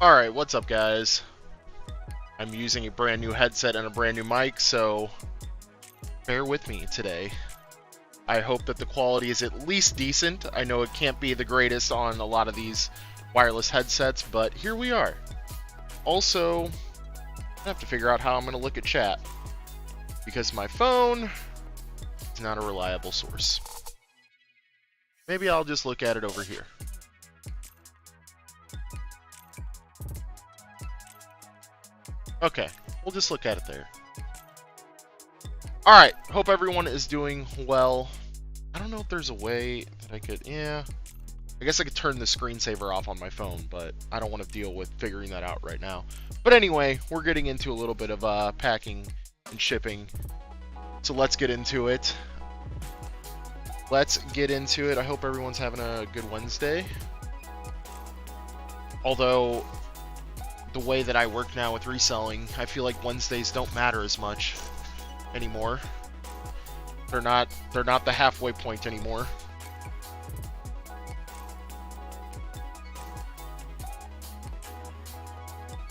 Alright, what's up guys? I'm using a brand new headset and a brand new mic, so bear with me today. I hope that the quality is at least decent. I know it can't be the greatest on a lot of these wireless headsets, but here we are. Also, I have to figure out how I'm going to look at chat, because my phone is not a reliable source. Maybe I'll just look at it over here. Okay, we'll just look at it there. Alright, hope everyone is doing well. I don't know if there's a way that I could, I guess I could turn the screensaver off on my phone, but I don't want to deal with figuring that out right now. But anyway, we're getting into a little bit of packing and shipping, so let's get into it. I hope everyone's having a good Wednesday. Although, the way that I work now with reselling, I feel like Wednesdays don't matter as much anymore. They're not the halfway point anymore.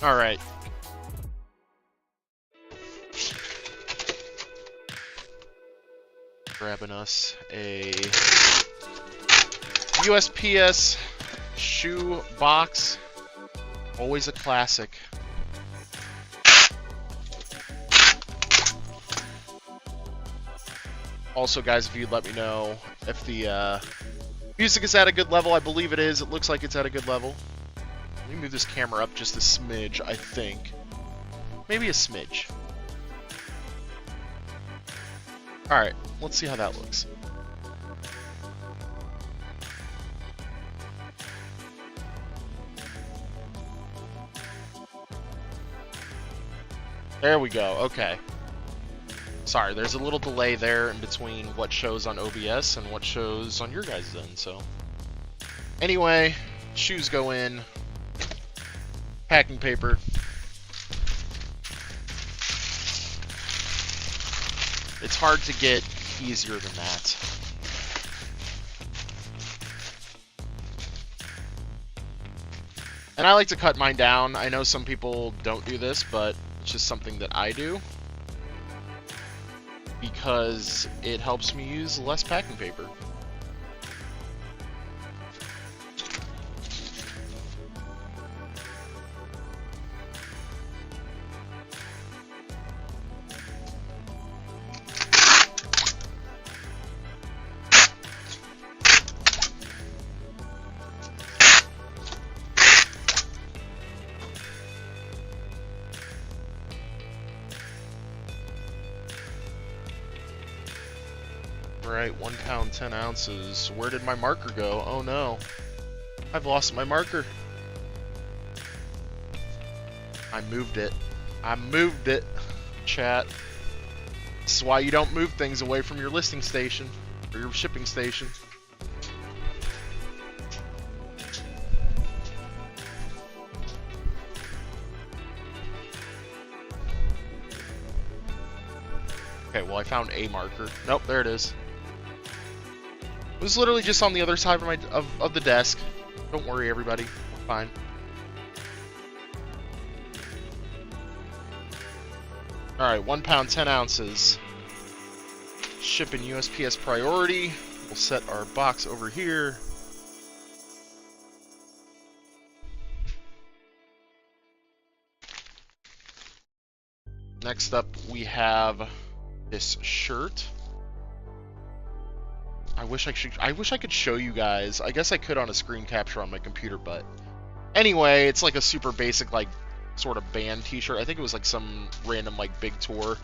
All right. Grabbing us a USPS shoe box. Always a classic. Also, guys, if you'd let me know if the music is at a good level. I believe it is. It looks like it's at a good level. Let me move this camera up just a smidge, I think. Maybe a smidge. Alright, let's see how that looks. There we go, okay. Sorry, there's a little delay there in between what shows on OBS and what shows on your guys' end, so. Anyway, shoes go in. Packing paper. It's hard to get easier than that. And I like to cut mine down. I know some people don't do this, but it's just something that I do, because it helps me use less packing paper. Right, 1 pound, 10 ounces. Where did my marker go? Oh no. I've lost my marker. I moved it. I moved it, chat. This is why you don't move things away from your listing station, or your shipping station. Okay, well I found a marker. Nope, there it is. It was literally just on the other side of the desk. Don't worry, everybody. We're fine. Alright, 1 pound, 10 ounces. Shipping USPS priority. We'll set our box over here. Next up, we have this shirt. I wish I could show you guys. I guess I could on a screen capture on my computer, but anyway, it's like a super basic, like, sort of band t-shirt. I think it was like some random, like, big tour.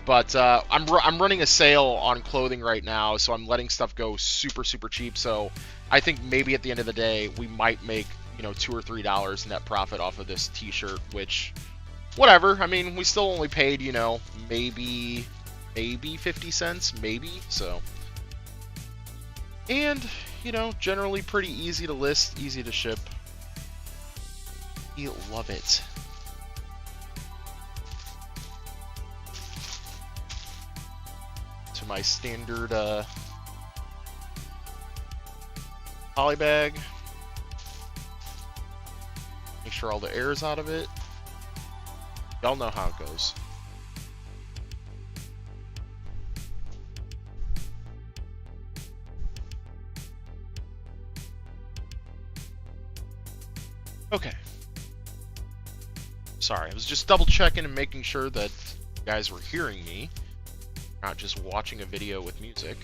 But I'm running a sale on clothing right now, so I'm letting stuff go super cheap. So I think maybe at the end of the day we might make, you know, $2 or $3 net profit off of this t-shirt, which, whatever. I mean, we still only paid, you know, maybe 50 cents, maybe. So. And, you know, generally pretty easy to list, easy to ship. You love it. To my standard poly bag. Make sure all the air's out of it. Y'all know how it goes. Okay. Sorry, I was just double checking and making sure that you guys were hearing me, not just watching a video with music.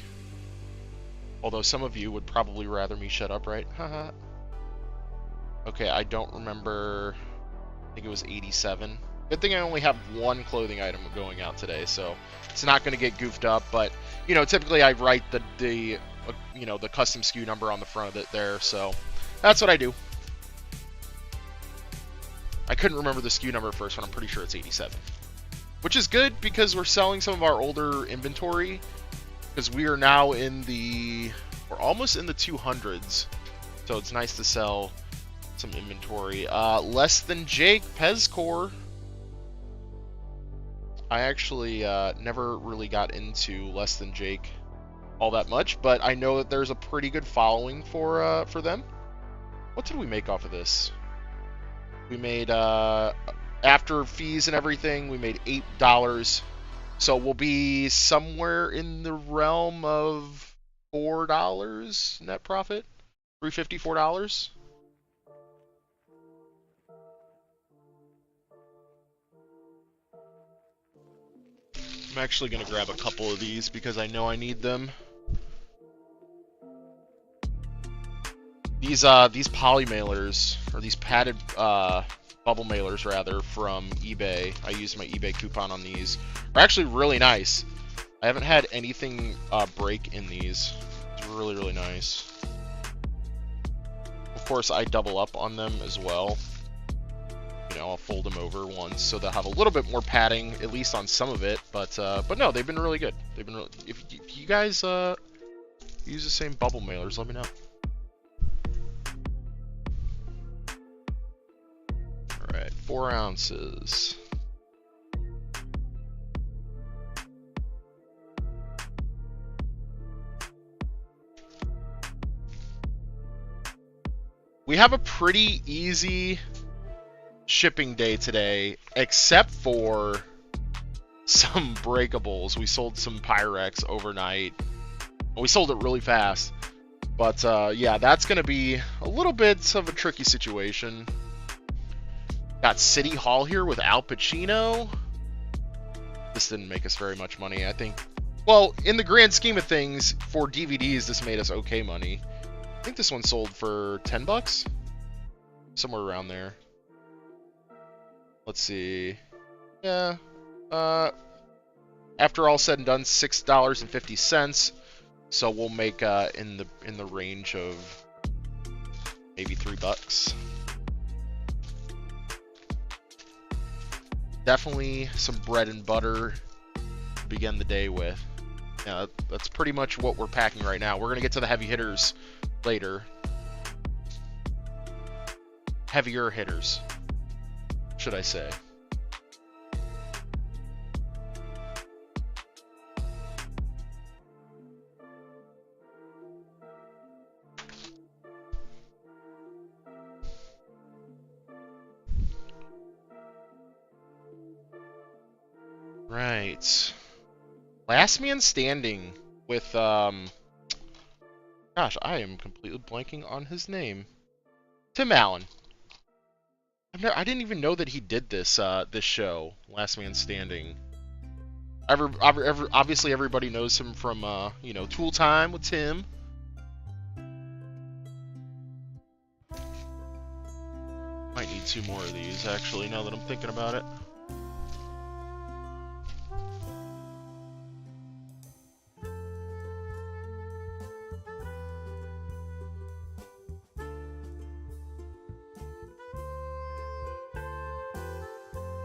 Although some of you would probably rather me shut up, right? Haha. Okay, I don't remember. I think it was 87. Good thing I only have one clothing item going out today, so it's not going to get goofed up. But you know, typically I write the you know, the custom SKU number on the front of it there, so that's what I do. I couldn't remember the SKU number first, but I'm pretty sure it's 87. Which is good because we're selling some of our older inventory, because we are now we're almost in the 200s. So it's nice to sell some inventory. Less Than Jake, Pezcore. I actually never really got into Less Than Jake all that much, but I know that there's a pretty good following for them. What did we make off of this? We made, after fees and everything, we made $8. So we'll be somewhere in the realm of $4 net profit. $3.50, $4. I'm actually going to grab a couple of these because I know I need them. These poly mailers, or these padded bubble mailers rather, from eBay, I used my eBay coupon on these, are actually really nice. I haven't had anything break in these. It's really, really nice. Of course, I double up on them as well. You know, I'll fold them over once so they'll have a little bit more padding, at least on some of it. But no, they've been really good. They've been really. If you guys use the same bubble mailers, let me know. All right, 4 ounces. We have a pretty easy shipping day today, except for some breakables. We sold some Pyrex overnight. We sold it really fast. But yeah, that's going to be a little bit of a tricky situation. Got City Hall here with Al Pacino. This didn't make us very much money, I think. Well, in the grand scheme of things, for DVDs, this made us okay money. I think this one sold for $10? Somewhere around there. Let's see. Yeah. After all said and done, $6.50. So we'll make in the range of maybe $3. Definitely some bread and butter to begin the day with. Yeah, that's pretty much what we're packing right now. We're gonna get to the heavy hitters later. Heavier hitters, should I say. Right. Last Man Standing with, gosh, I am completely blanking on his name. Tim Allen. I didn't even know that he did this this show, Last Man Standing. Obviously, everybody knows him from, you know, Tool Time with Tim. Might need 2 more of these, actually, now that I'm thinking about it.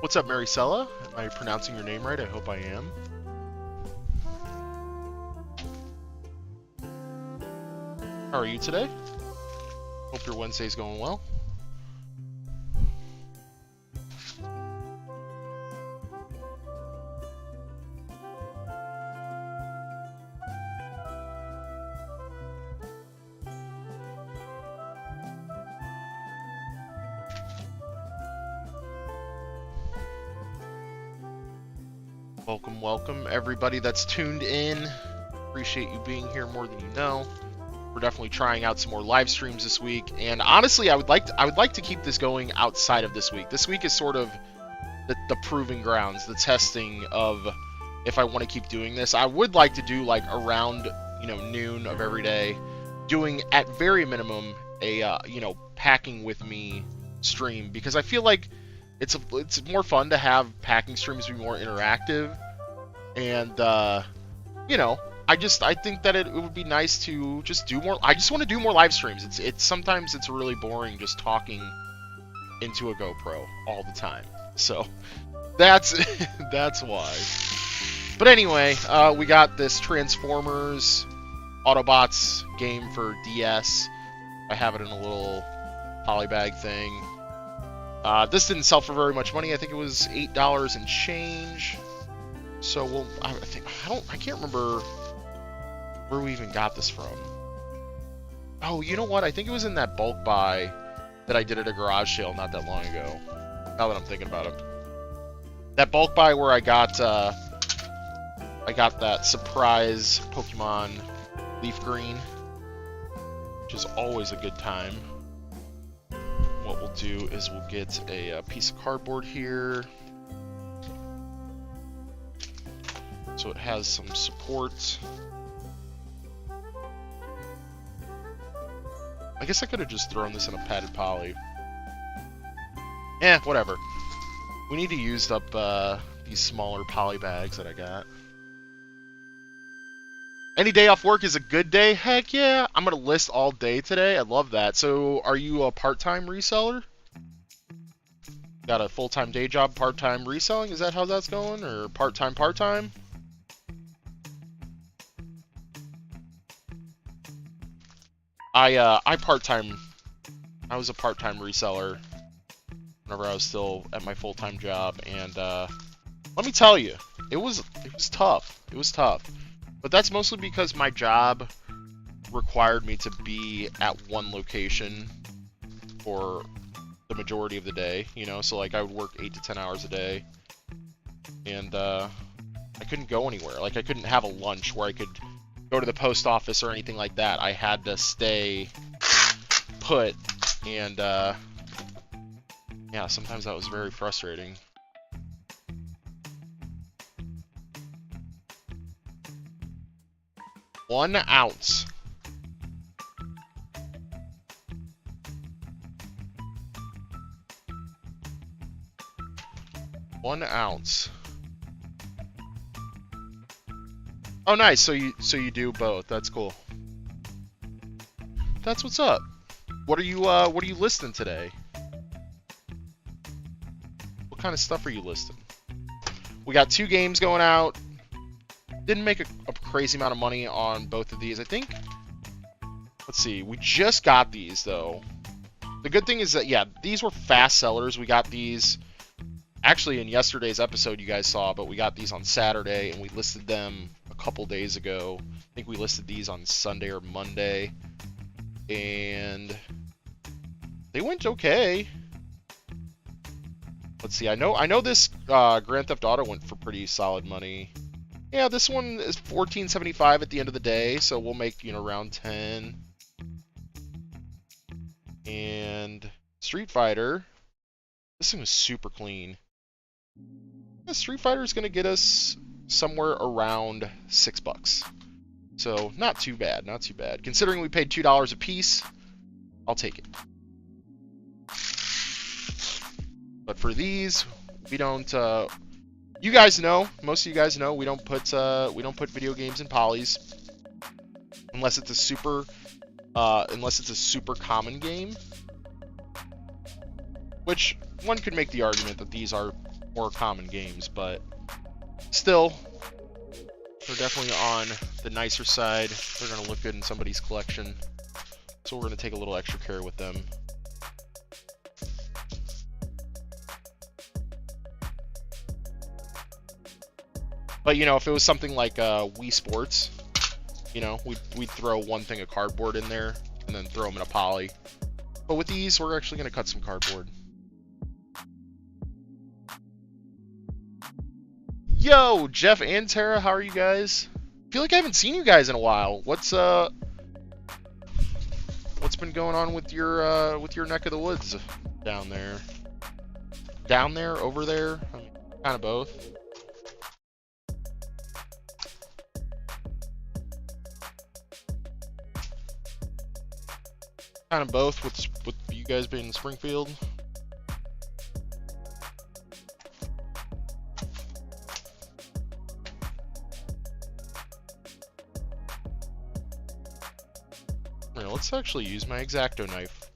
What's up, Maricela? Am I pronouncing your name right? I hope I am. How are you today? Hope your Wednesday's going well. Welcome, welcome, everybody that's tuned in. Appreciate you being here more than you know. We're definitely trying out some more live streams this week, and honestly, I would like to keep this going outside of this week. This week is sort of the proving grounds, the testing of if I want to keep doing this. I would like to do like around noon of every day, doing at very minimum a packing with me stream, because I feel like it's more fun to have packing streams be more interactive, and I think that it would be nice to just do more. I just want to do more live streams. Sometimes it's really boring just talking into a GoPro all the time. So that's why. But anyway, we got this Transformers Autobots game for DS. I have it in a little polybag thing. This didn't sell for very much money. I think it was $8 and change. So I can't remember where we even got this from. Oh, you know what? I think it was in that bulk buy that I did at a garage sale not that long ago. Now that I'm thinking about it, that bulk buy where I got that surprise Pokemon Leaf Green, which is always a good time. What we'll do is we'll get a piece of cardboard here, so it has some support. I guess I could have just thrown this in a padded poly. Whatever. We need to use up these smaller poly bags that I got. Any day off work is a good day? Heck yeah! I'm gonna list all day today. I love that. So, are you a part-time reseller? Got a full-time day job, part-time reselling? Is that how that's going? Or part-time, part-time? I was a part-time reseller whenever I was still at my full-time job, and let me tell you, it was tough. It was tough. But that's mostly because my job required me to be at one location for the majority of the day, so like I would work 8 to 10 hours a day, and I couldn't go anywhere. Like I couldn't have a lunch where I could go to the post office or anything like that. I had to stay put, and yeah, sometimes that was very frustrating. One ounce. One ounce. Oh, nice. So you do both. That's cool. That's what's up. What are you listing today? What kind of stuff are you listing? We got 2 games going out. Didn't make a crazy amount of money on both of these. I think, let's see, we just got these though. The good thing is that, yeah, these were fast sellers. We got these actually in yesterday's episode you guys saw, but we got these on Saturday and we listed them a couple days ago. I think we listed these on Sunday or Monday, and they went okay. Let's see, I know this Grand Theft Auto went for pretty solid money. Yeah, this one is $14.75 at the end of the day, so we'll make, around 10. And Street Fighter, this thing was super clean. Yeah, Street Fighter is going to get us somewhere around $6. So, not too bad, not too bad. Considering we paid $2 a piece, I'll take it. But for these, we don't... you guys know, most of you guys know, we don't put video games in polys unless it's a super common game. Which one could make the argument that these are more common games, but still, they're definitely on the nicer side. They're gonna look good in somebody's collection, so we're gonna take a little extra care with them. But, if it was something like Wii Sports, we'd throw one thing of cardboard in there and then throw them in a poly. But with these, we're actually going to cut some cardboard. Yo, Jeff and Tara, how are you guys? I feel like I haven't seen you guys in a while. What's been going on with your neck of the woods down there? Down there, over there? I mean, kind of both. Kind of both with you guys being in Springfield. Let's actually use my X-Acto knife.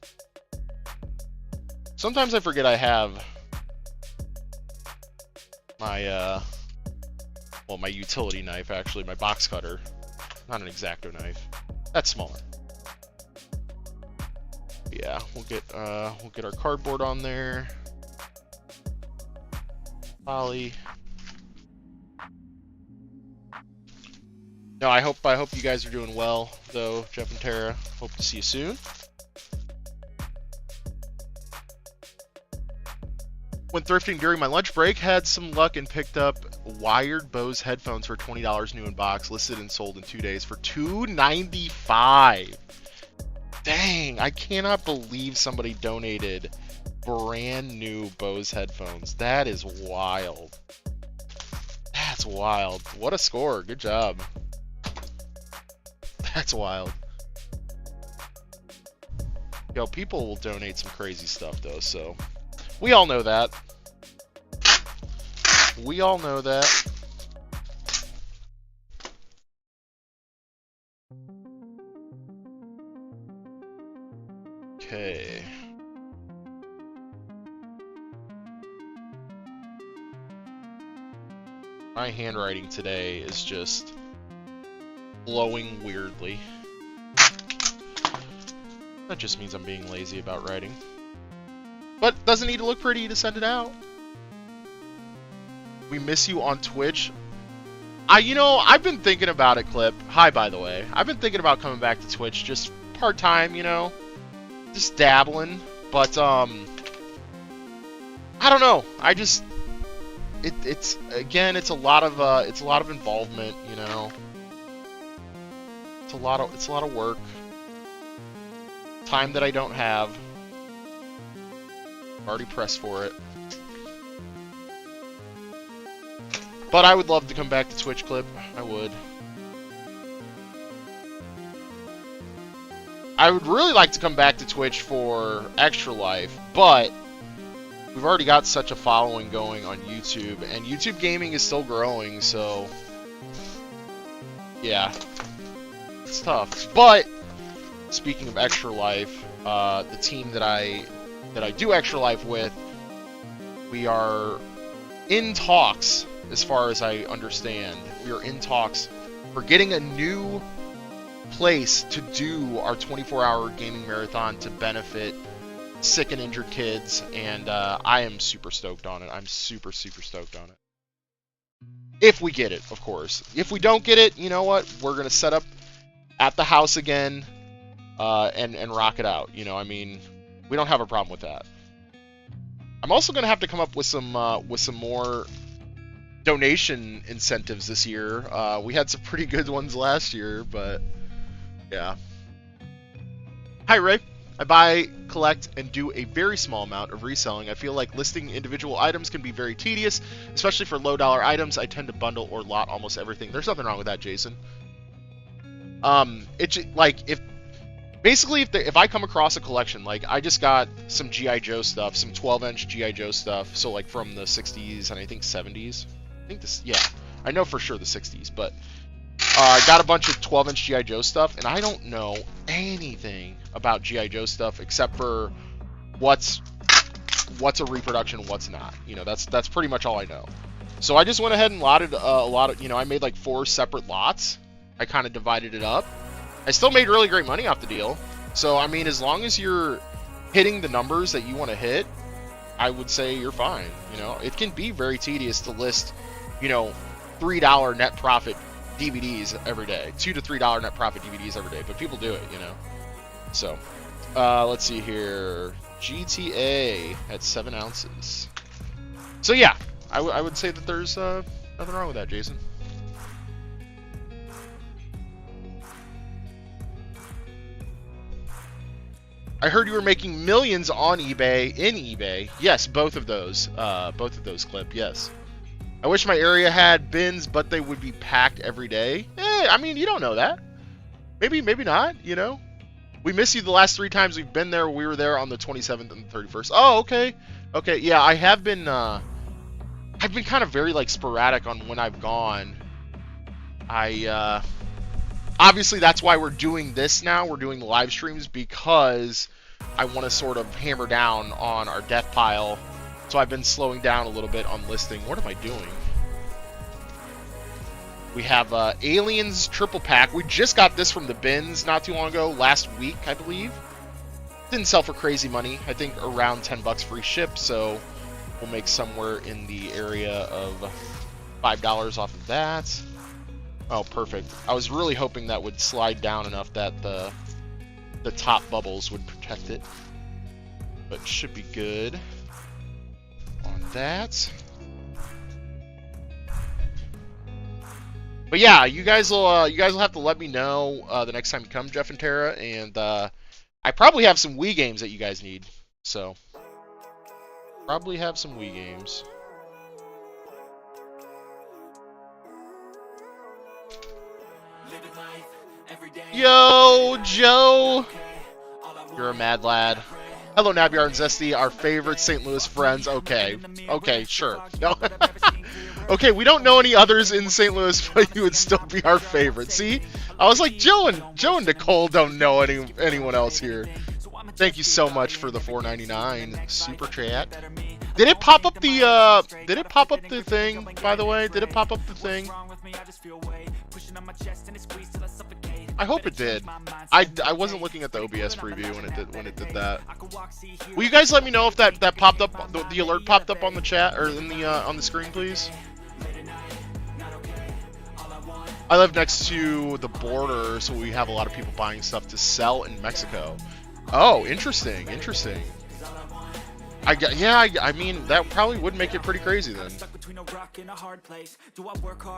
Sometimes I forget I have my, well, my utility knife, actually, my box cutter. Not an X-Acto knife. That's smaller. Yeah, we'll get our cardboard on there. Poly. No, I hope you guys are doing well, though, Jeff and Tara. Hope to see you soon. Went thrifting during my lunch break, had some luck and picked up wired Bose headphones for $20 new in box, listed and sold in 2 days for $295. Dang, I cannot believe somebody donated brand new Bose headphones. That is wild. That's wild. What a score. Good job. That's wild. Yo, people will donate some crazy stuff, though, so... We all know that. We all know that. Okay. My handwriting today is just... blowing weirdly. That just means I'm being lazy about writing. But doesn't need to look pretty to send it out. We miss you on Twitch. You know, I've been thinking about it, Clip. Hi, by the way. I've been thinking about coming back to Twitch just part-time, you know. Just dabbling. But, I don't know. I just... It's again, it's a lot of involvement, you know. It's a lot of work. Time that I don't have. Already pressed for it. But I would love to come back to Twitch, Clip. I would. I would really like to come back to Twitch for Extra Life, but we've already got such a following going on YouTube, and YouTube gaming is still growing, so yeah. It's tough. But speaking of Extra Life, the team that I do Extra Life with, we are in talks, as far as I understand. We are in talks for getting a new place to do our 24-hour gaming marathon to benefit sick and injured kids, and I am super stoked on it. I'm super stoked on it. If we get it, of course. If we don't get it, you know what? We're gonna set up at the house again, and rock it out. You know, I mean, we don't have a problem with that. I'm also gonna have to come up with some more donation incentives this year. We had some pretty good ones last year, but yeah. Hi, Ray. I buy, collect, and do a very small amount of reselling. I feel like listing individual items can be very tedious, especially for low-dollar items. I tend to bundle or lot almost everything. There's nothing wrong with that, Jason. It's like if I come across a collection, like I just got some G.I. Joe stuff, some 12-inch G.I. Joe stuff, so like from the 60s and I think 70s. I think this, yeah, I know for sure the 60s, but I got a bunch of 12-inch G.I. Joe stuff, and I don't know anything about G.I. Joe stuff except for what's a reproduction, what's not. You know, that's pretty much all I know. So I just went ahead and lotted a lot of, you know, I made like 4 separate lots. I kind of divided it up. I still made really great money off the deal. So, I mean, as long as you're hitting the numbers that you want to hit, I would say you're fine. You know, it can be very tedious to list, you know, $3 net profit DVDs every day, $2 to $3 net profit DVDs every day, but people do it, you know. So, let's see here. GTA at 7 ounces. So yeah, I would say that there's Nothing wrong with that, Jason. I heard you were making millions on eBay, in eBay. Yes, both of those Clip, yes. I wish my area had bins, but they would be packed every day. I mean, you don't know that. Maybe not, you know? We miss you the last 3 times we've been there. We were there on the 27th and the 31st. Oh, okay. Okay, yeah, I have been, I've been kind of very, like, sporadic on when I've gone. Obviously, that's why we're doing this now. We're doing the live streams because I want to sort of hammer down on our death pile. So I've been slowing down a little bit on listing. What am I doing? We have Aliens Triple Pack. We just got this from the bins not too long ago, last week, I believe. Didn't sell for crazy money. I think around 10 bucks free ship, so we'll make somewhere in the area of $5 off of that. Oh, perfect. I was really hoping that would slide down enough that the top bubbles would protect it. But it should be good on that. But yeah, you guys will have to let me know the next time you come, Jeff and Tara, and I probably have some Wii games that you guys need. So probably have some Wii games. Yo, Joe! You're a mad lad. Hello, Nabyar and Zesty, our favorite St. Louis friends. Okay, sure. No. Okay, we don't know any others in St. Louis, but you would still be our favorite. See? I was like, Joe and Nicole don't know anyone else here. Thank you so much for the $4.99 super chat. Did it pop up the thing, by the way? Did it pop up the thing? I hope it did. I wasn't looking at the OBS preview when it did that. Will you guys let me know if that popped up, the alert popped up on the chat or in the on the screen, please? I live next to the border, so we have a lot of people buying stuff to sell in Mexico. Oh, interesting. I mean, that probably would make it pretty crazy then.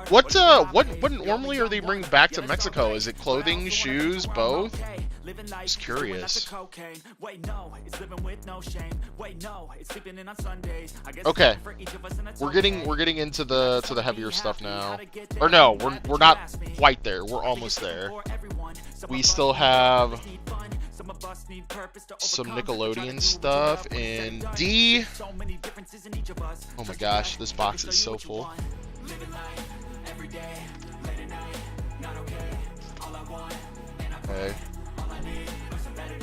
What normally are they bringing back to Mexico? Is it clothing, shoes, both? Just curious. Okay, we're getting into the heavier stuff now. Or no, we're not quite there. We're almost there. We still have some Nickelodeon stuff and D. Oh my gosh, this box is so full. Okay.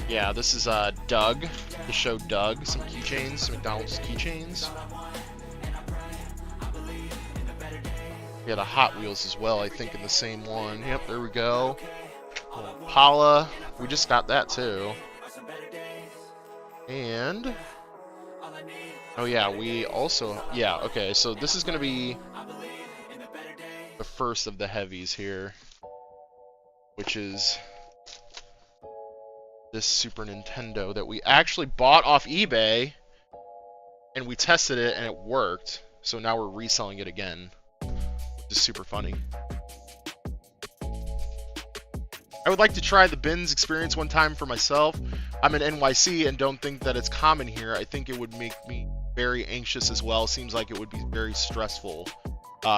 Yeah, this is Doug, the show Doug. Some keychains, some McDonald's keychains. We had a Hot Wheels as well, I think, in the same one. Yep, there we go. Paula, we just got that too. And oh yeah, we also, yeah, okay, so this is gonna be the first of the heavies here, which is this Super Nintendo that we actually bought off eBay, and we tested it and it worked, so now we're reselling it again, which is super funny. I would like to try the bins experience one time for myself. I'm in NYC and don't think that it's common here. I think it would make me very anxious as well. Seems like it would be very stressful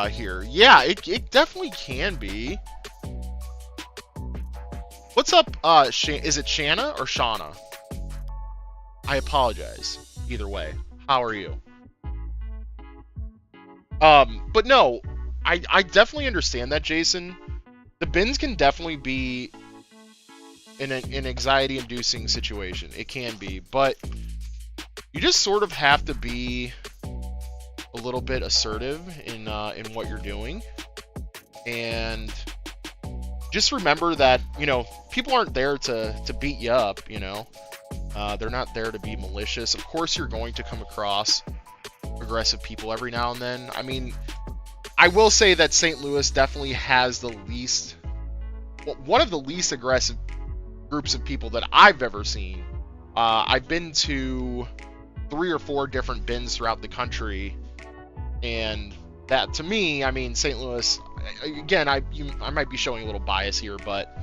here. Yeah, it definitely can be. What's up, is it Shanna or Shauna? I apologize. Either way. How are you? But no, I definitely understand that, Jason. The bins can definitely be an anxiety-inducing situation. It can be, but you just sort of have to be a little bit assertive in what you're doing, and just remember that, you know, people aren't there to beat you up. You know, they're not there to be malicious. Of course, you're going to come across aggressive people every now and then. I mean, I will say that St. Louis definitely has the least, one of the least aggressive groups of people that I've ever seen. I've been to 3 or 4 different bins throughout the country, and That, to me, I mean, St. Louis, again, I might be showing a little bias here, but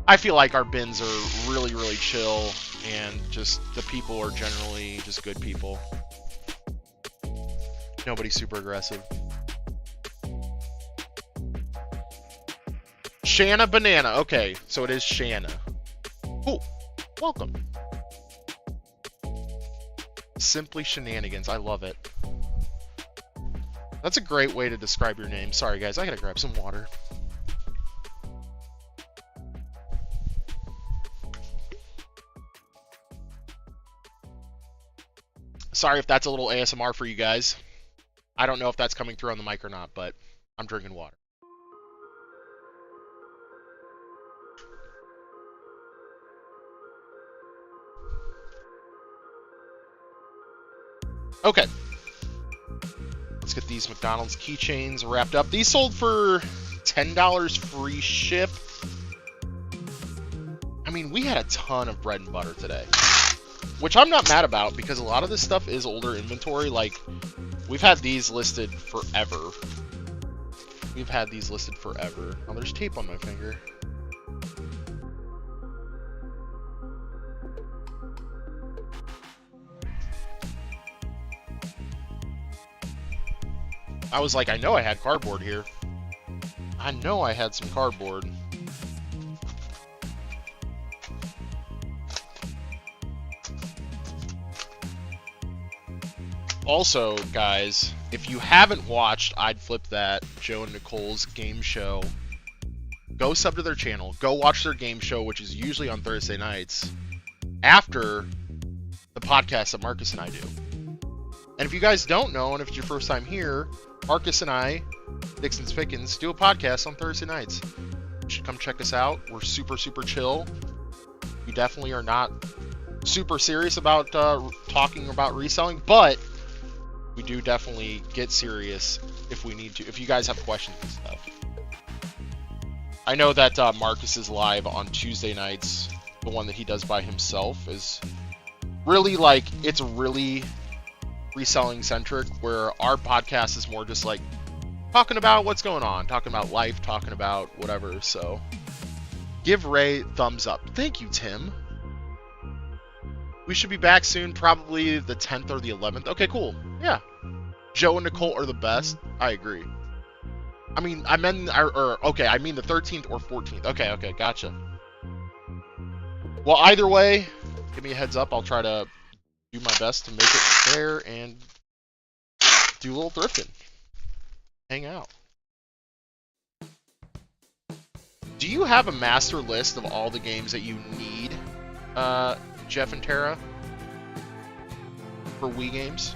I feel like our bins are really, really chill, and just the people are generally just good people. Nobody's super aggressive. Shanna Banana. Okay, so it is Shanna. Cool. Welcome. Simply Shenanigans. I love it. That's a great way to describe your name. Sorry, guys. I gotta grab some water. Sorry if that's a little ASMR for you guys. I don't know if that's coming through on the mic or not, but I'm drinking water. Okay. Let's get these McDonald's keychains wrapped up. These sold for $10 free ship. I mean, we had a ton of bread and butter today, which I'm not mad about because a lot of this stuff is older inventory. Like, we've had these listed forever. We've had these listed forever. Oh, there's tape on my finger. I was like, I know I had cardboard here. I know I had some cardboard. Also, guys, if you haven't watched I'd Flip That, Joe and Nicole's game show, go sub to their channel. Go watch their game show, which is usually on Thursday nights, after the podcast that Marcus and I do. And if you guys don't know, and if it's your first time here, Marcus and I, Dixon's Pickens, do a podcast on Thursday nights. You should come check us out. We're super, super chill. We definitely are not super serious about talking about reselling, but we do definitely get serious if we need to, if you guys have questions and stuff. I know that Marcus is live on Tuesday nights. The one that he does by himself is really like, it's really reselling centric, where our podcast is more just like talking about what's going on, talking about life, talking about whatever. So give Ray thumbs up. Thank you, Tim. We should be back soon, probably the 10th or the 11th. Okay, cool. Yeah. Joe and Nicole are the best. I agree. I mean, I meant, okay, I mean the 13th or 14th. Okay, gotcha. Well, either way, give me a heads up. I'll try to do my best to make it there and do a little thrifting. Hang out. Do you have a master list of all the games that you need, Jeff and Tara, for Wii games?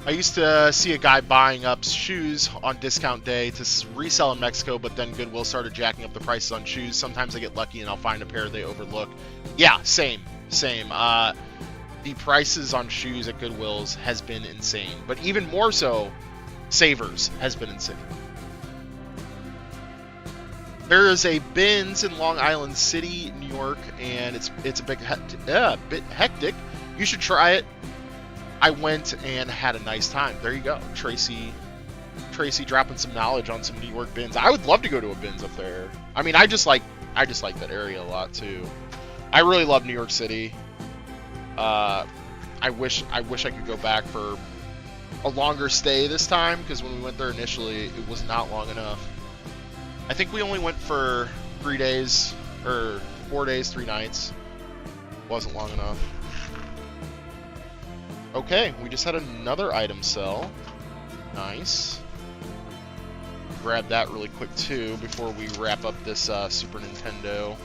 I used to see a guy buying up shoes on discount day to resell in Mexico, but then Goodwill started jacking up the prices on shoes. Sometimes I get lucky and I'll find a pair they overlook. Yeah, same. The prices on shoes at Goodwill's has been insane, but even more so, Savers has been insane. There is a Ben's in Long Island City, New York, and it's a bit hectic. You should try it. I went and had a nice time. There you go. Tracy dropping some knowledge on some New York bins. I would love to go to a bins up there. I mean, I just like that area a lot too. I really love New York City. I wish I could go back for a longer stay this time, because when we went there initially, it was not long enough. I think we only went for 3 days, or 4 days, 3 nights. Wasn't long enough. Okay, we just had another item sell. Nice. Grab that really quick too before we wrap up this Super Nintendo.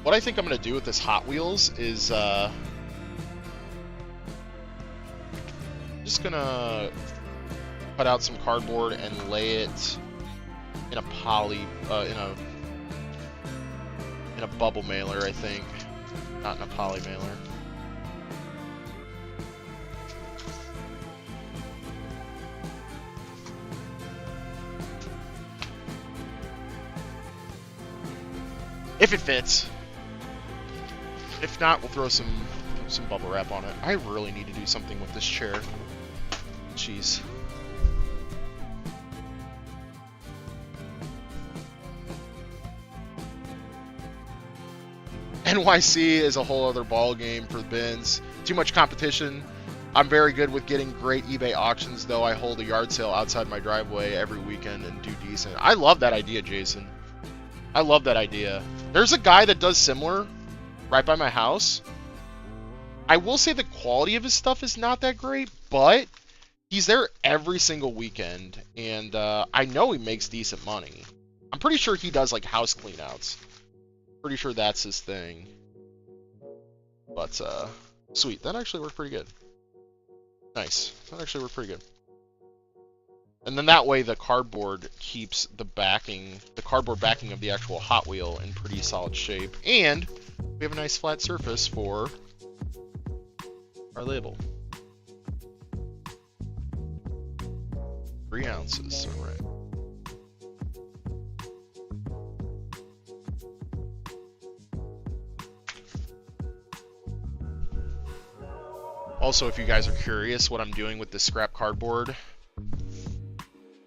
What I think I'm going to do with this Hot Wheels is just going to cut out some cardboard and lay it in a bubble mailer, I think. Not in a poly mailer. If it fits. If not, we'll throw some bubble wrap on it. I really need to do something with this chair. Jeez. NYC is a whole other ball game for the bins. Too much competition. I'm very good with getting great eBay auctions, though. I hold a yard sale outside my driveway every weekend and do decent. I love that idea, Jason. I love that idea. There's a guy that does similar right by my house. I will say the quality of his stuff is not that great, but he's there every single weekend, and I know he makes decent money. I'm pretty sure he does like house cleanouts. Pretty sure that's his thing. But sweet, that actually worked pretty good. Nice, that actually worked pretty good. And then that way the cardboard keeps the cardboard backing of the actual Hot Wheel in pretty solid shape, and we have a nice flat surface for our label. 3 ounces, all right. Also, if you guys are curious what I'm doing with this scrap cardboard,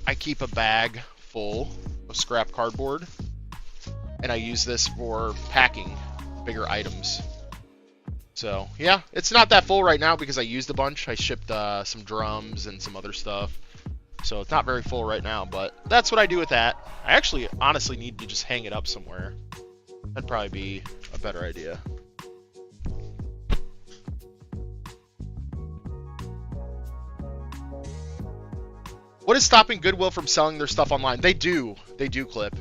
I keep a bag full of scrap cardboard, and I use this for packing bigger items. So, yeah, it's not that full right now because I used a bunch. I shipped some drums and some other stuff. So it's not very full right now, but that's what I do with that. I actually honestly need to just hang it up somewhere. That'd probably be a better idea. What is stopping Goodwill from selling their stuff online? They do. They do, Clip.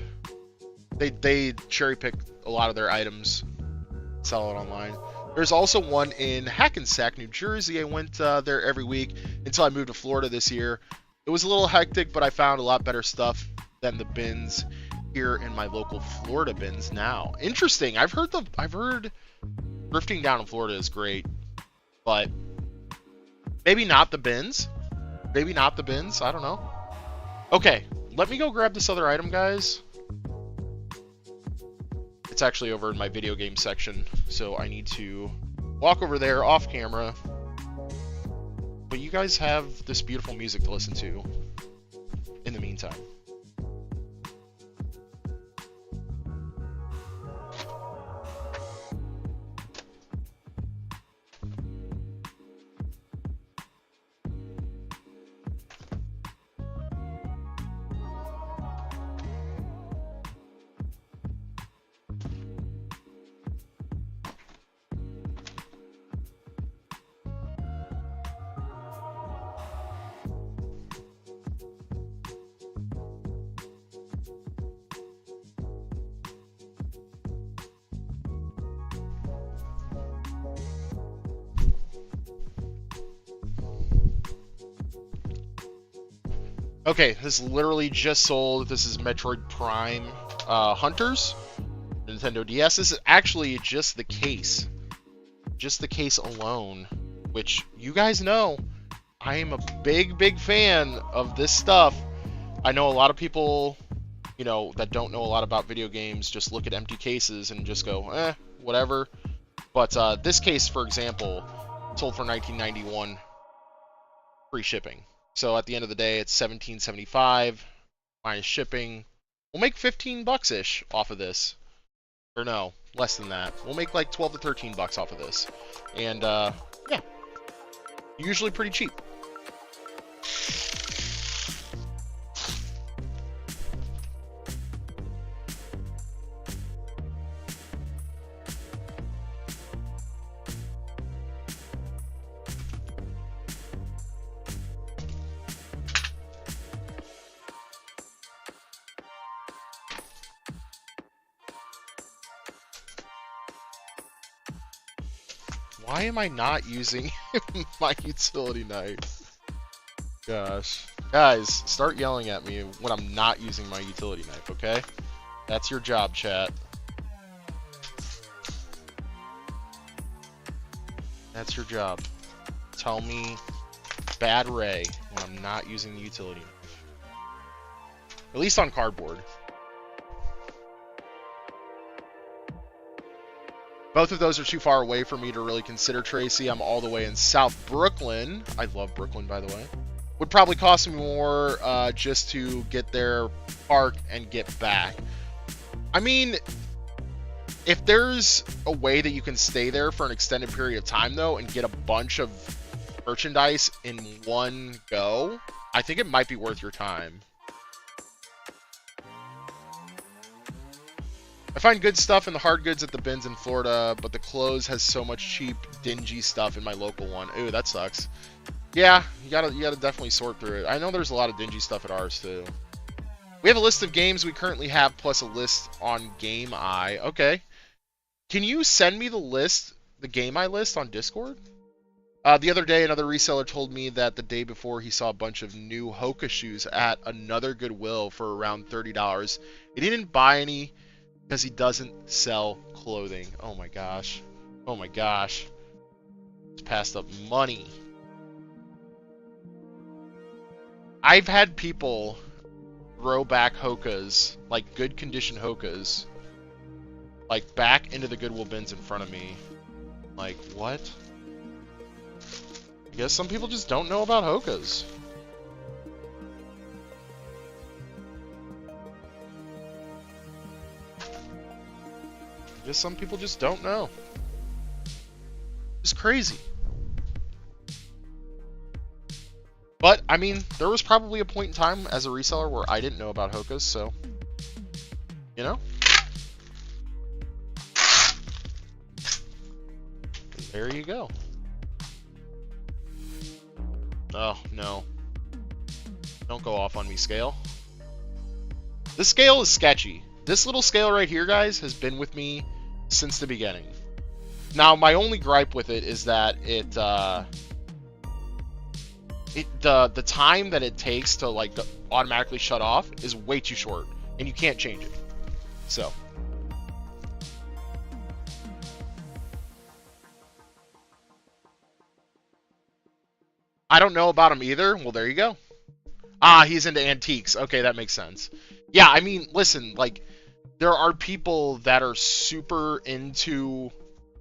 They cherry pick a lot of their items, sell it online. There's also one in Hackensack, New Jersey. I went there every week until I moved to Florida this year. It was a little hectic, but I found a lot better stuff than the bins here in my local Florida bins now. Interesting. I've heard thrifting down in Florida is great, but maybe not the bins. Maybe not the bins. I don't know. Okay, let me go grab this other item, guys. It's actually over in my video game section, so I need to walk over there off camera. But you guys have this beautiful music to listen to in the meantime. Okay, this literally just sold. This is Metroid Prime Hunters, Nintendo DS. This is actually just the case. Just the case alone, which you guys know, I am a big fan of this stuff. I know a lot of people, you know, that don't know a lot about video games just look at empty cases and just go, whatever. But this case, for example, sold for $19.91, free shipping. So at the end of the day, it's $17.75 minus shipping. We'll make 15 bucks-ish off of this. Or no, less than that. We'll make like 12 to 13 bucks off of this. And yeah, usually pretty cheap. Why am I not using my utility knife? Gosh. Guys, start yelling at me when I'm not using my utility knife, okay? That's your job, chat. That's your job. Tell me bad Ray when I'm not using the utility knife. At least on cardboard. Both of those are too far away for me to really consider, Tracy. I'm all the way in South Brooklyn. I love Brooklyn, by the way. Would probably cost me more just to get there, park, and get back. I mean, if there's a way that you can stay there for an extended period of time, though, and get a bunch of merchandise in one go, I think it might be worth your time. I find good stuff in the hard goods at the bins in Florida, but the clothes has so much cheap, dingy stuff in my local one. Ooh, that sucks. Yeah, you gotta definitely sort through it. I know there's a lot of dingy stuff at ours too. We have a list of games we currently have, plus a list on Game Eye. Okay. Can you send me the list, the Game Eye list on Discord? The other day, another reseller told me that the day before he saw a bunch of new Hoka shoes at another Goodwill for around $30. He didn't buy any because he doesn't sell clothing. Oh my gosh. Oh my gosh. It's passed up money. I've had people throw back Hokas, like good condition Hokas, like back into the Goodwill bins in front of me. Like, what? I guess some people just don't know about Hokas. I guess some people just don't know. It's crazy. But, I mean, there was probably a point in time as a reseller where I didn't know about Hokas, so, you know? There you go. Oh, no. Don't go off on me, scale. This scale is sketchy. This little scale right here, guys, has been with me since the beginning. Now, my only gripe with it is that the time that it takes to like automatically shut off is way too short, and you can't change it. So I don't know about him either. Well, there you go. Ah, he's into antiques. Okay, that makes sense. Yeah, I mean, listen, like, there are people that are super into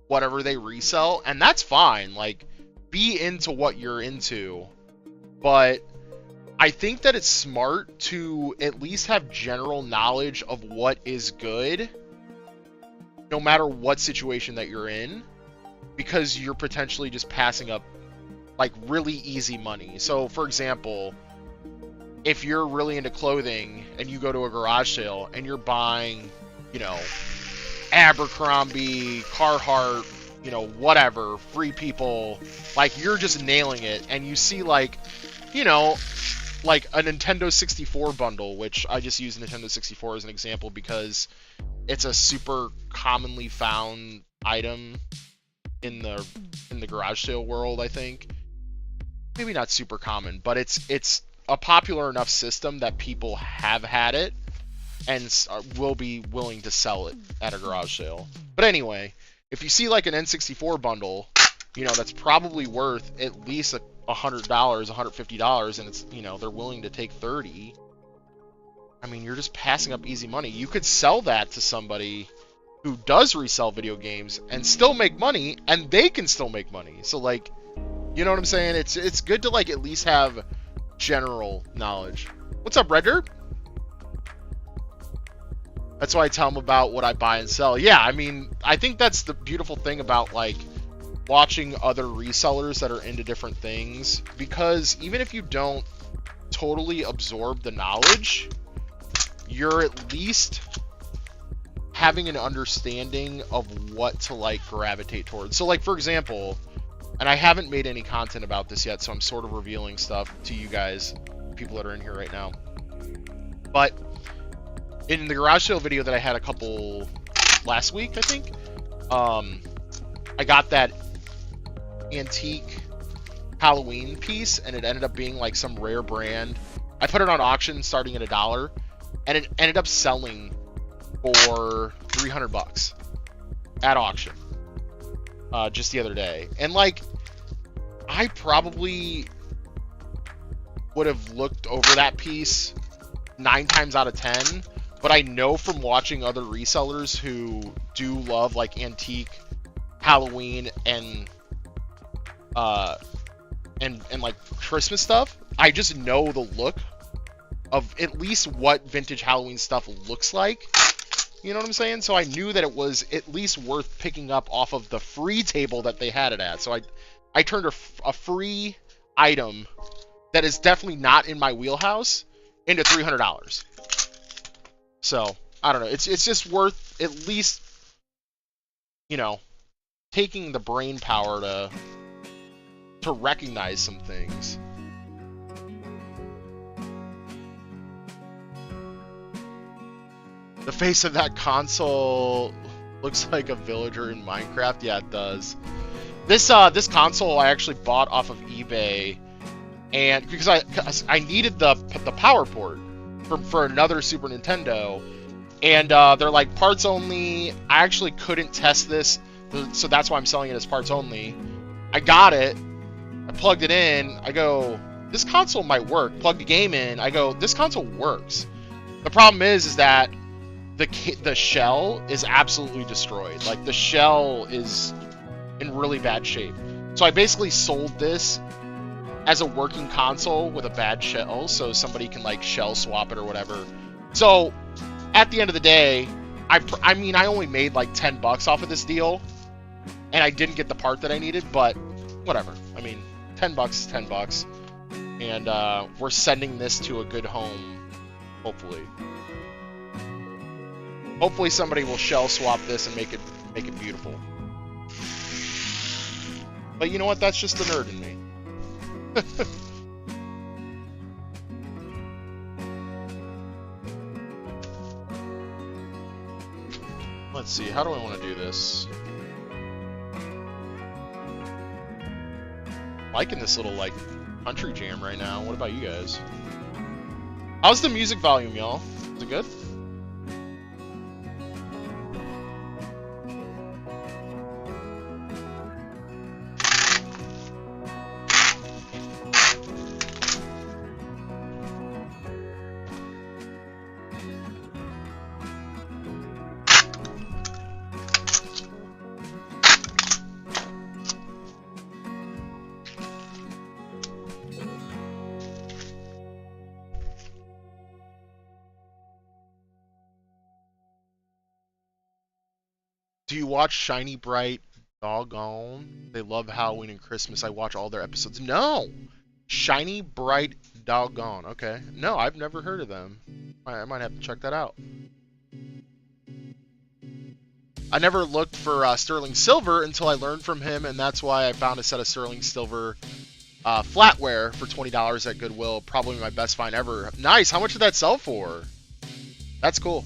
whatever they resell, and that's fine. Like, be into what you're into. But I think that it's smart to at least have general knowledge of what is good, no matter what situation that you're in, because you're potentially just passing up, like, really easy money. So, for example, if you're really into clothing and you go to a garage sale and you're buying, you know, Abercrombie, Carhartt, you know, whatever, Free People, like, you're just nailing it, and you see, like, you know, like a Nintendo 64 bundle, which I just use Nintendo 64 as an example because it's a super commonly found item in the garage sale world, I think. Maybe not super common, but it's a popular enough system that people have had it and will be willing to sell it at a garage sale. But anyway, if you see like an N64 bundle, you know, that's probably worth at least $100, $150, and it's, you know, they're willing to take $30. I mean, you're just passing up easy money. You could sell that to somebody who does resell video games and still make money, and they can still make money. So, like, you know what I'm saying? It's good to, like, at least have general knowledge. What's up, Red Dirt? That's why I tell them about what I buy and sell. Yeah, I mean, I think that's the beautiful thing about, like, watching other resellers that are into different things, because even if you don't totally absorb the knowledge, you're at least having an understanding of what to, like, gravitate towards. So, like, for example, and I haven't made any content about this yet, so I'm sort of revealing stuff to you guys, people that are in here right now, but in the garage sale video that I had a couple last week, I think, I got that antique Halloween piece, and it ended up being like some rare brand. I put it on auction starting at $1, and it ended up selling for $300 at auction. just the other day. And, like, I probably would have looked over that piece 9 times out of 10, but I know from watching other resellers who do love, like, antique Halloween and like Christmas stuff, I just know the look of at least what vintage Halloween stuff looks like. You know what I'm saying? So I knew that it was at least worth picking up off of the free table that they had it at. So I turned a free item that is definitely not in my wheelhouse into $300. So I don't know. It's just worth at least, you know, taking the brain power to recognize some things. The face of that console looks like a villager in Minecraft. Yeah, it does. This console I actually bought off of eBay, and because I needed the power port for another Super Nintendo, and they're like parts only. I actually couldn't test this, so that's why I'm selling it as parts only. I got it. I plugged it in. I go, this console might work. Plug the game in. I go, this console works. The problem is that the shell is absolutely destroyed. Like, the shell is in really bad shape. So I basically sold this as a working console with a bad shell, so somebody can, like, shell swap it or whatever. So at the end of the day, I mean, I only made like 10 bucks off of this deal, and I didn't get the part that I needed, but whatever. I mean, 10 bucks is 10 bucks, and we're sending this to a good home, hopefully. Hopefully somebody will shell swap this and make it beautiful. But you know what? That's just the nerd in me. Let's see. How do I want to do this? Liking this little, like, country jam right now. What about you guys? How's the music volume, y'all? Is it good? Do you watch Shiny Bright Doggone? They love Halloween and Christmas. I watch all their episodes. No! Shiny Bright Doggone. Okay. No, I've never heard of them. I might have to check that out. I never looked for Sterling Silver until I learned from him, and that's why I found a set of Sterling Silver flatware for $20 at Goodwill. Probably my best find ever. Nice! How much did that sell for? That's cool.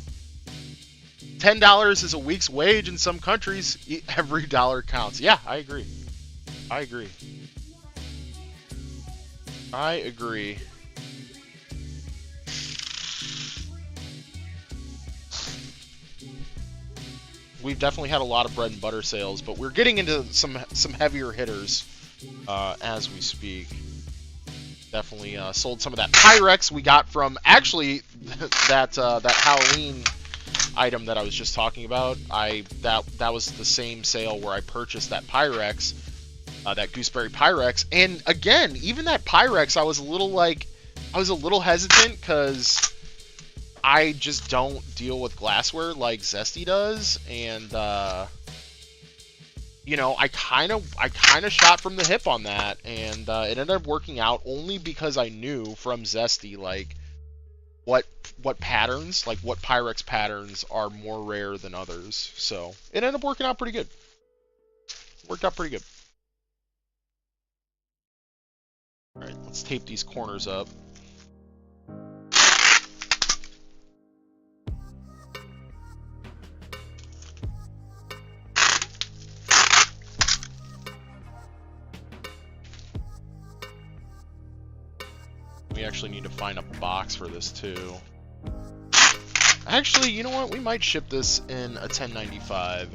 $10 is a week's wage in some countries. Every dollar counts. Yeah, I agree. I agree. I agree. We've definitely had a lot of bread and butter sales, but we're getting into some heavier hitters as we speak. Definitely sold some of that Pyrex we got from actually that Halloween item that I was just talking about. That was the same sale where I purchased that Pyrex, that Gooseberry Pyrex. And again, even that Pyrex, I was a little hesitant because I just don't deal with glassware like Zesty does, and you know, I kind of shot from the hip on that, and it ended up working out only because I knew from Zesty, like, what patterns, like what Pyrex patterns are more rare than others. So it ended up working out pretty good. Worked out pretty good. All right, let's tape these corners up. We actually need to find a box for this too. Actually, you know what? We might ship this in a 1095.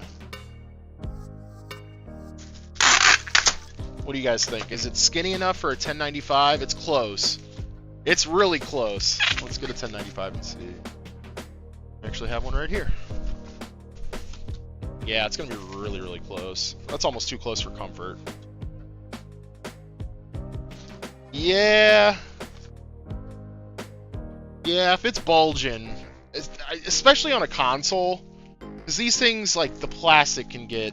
What do you guys think? Is it skinny enough for a 1095? It's close. It's really close. Let's get a 1095 and see. I actually have one right here. Yeah, it's going to be really, really close. That's almost too close for comfort. Yeah. Yeah, if it's bulging, especially on a console, because these things, like, the plastic can get...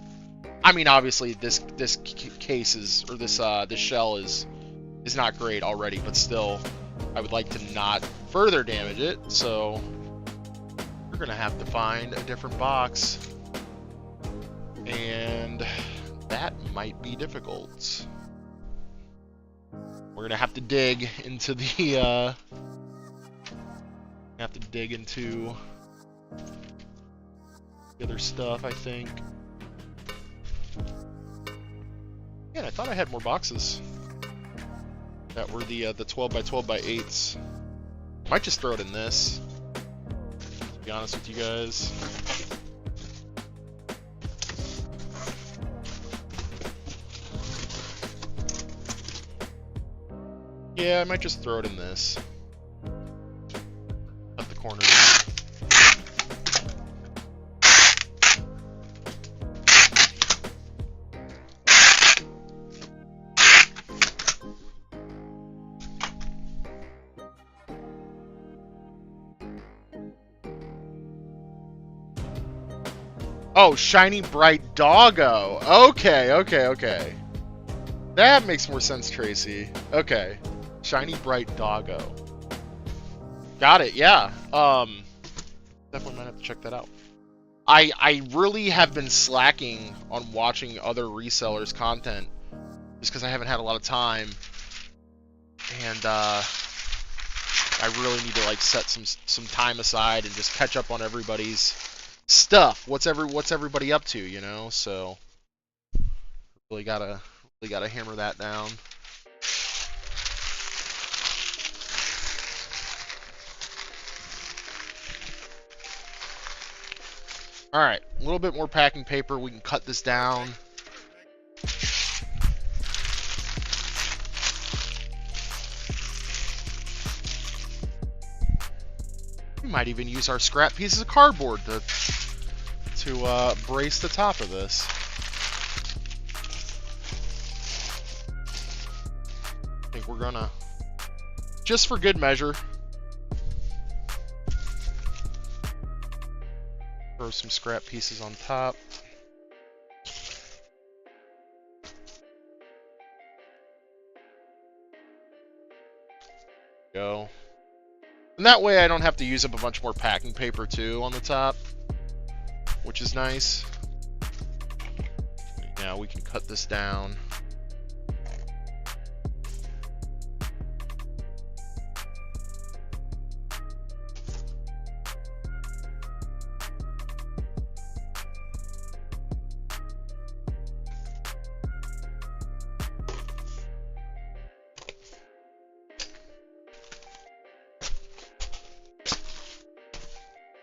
I mean, obviously, this case is, or this shell is not great already, but still, I would like to not further damage it, so we're gonna have to find a different box, and that might be difficult. We're gonna have to dig into the other stuff, I think. Yeah, I thought I had more boxes that were the 12 by 12 by 8s. Might just throw it in this, to be honest with you guys. Yeah, I might just throw it in this. Cut the corners. Oh, shiny bright doggo. Okay. That makes more sense, Tracy. Okay. Shiny bright doggo. Got it, yeah. Definitely might have to check that out. I really have been slacking on watching other resellers' content just because I haven't had a lot of time. And I really need to like set some time aside and just catch up on everybody's stuff. What's everybody up to, you know? So really gotta hammer that down. All right, a little bit more packing paper. We can cut this down. We might even use our scrap pieces of cardboard to brace the top of this. I think we're gonna, just for good measure, throw some scrap pieces on top. Go. And that way I don't have to use up a bunch more packing paper too on the top, which is nice. Now we can cut this down.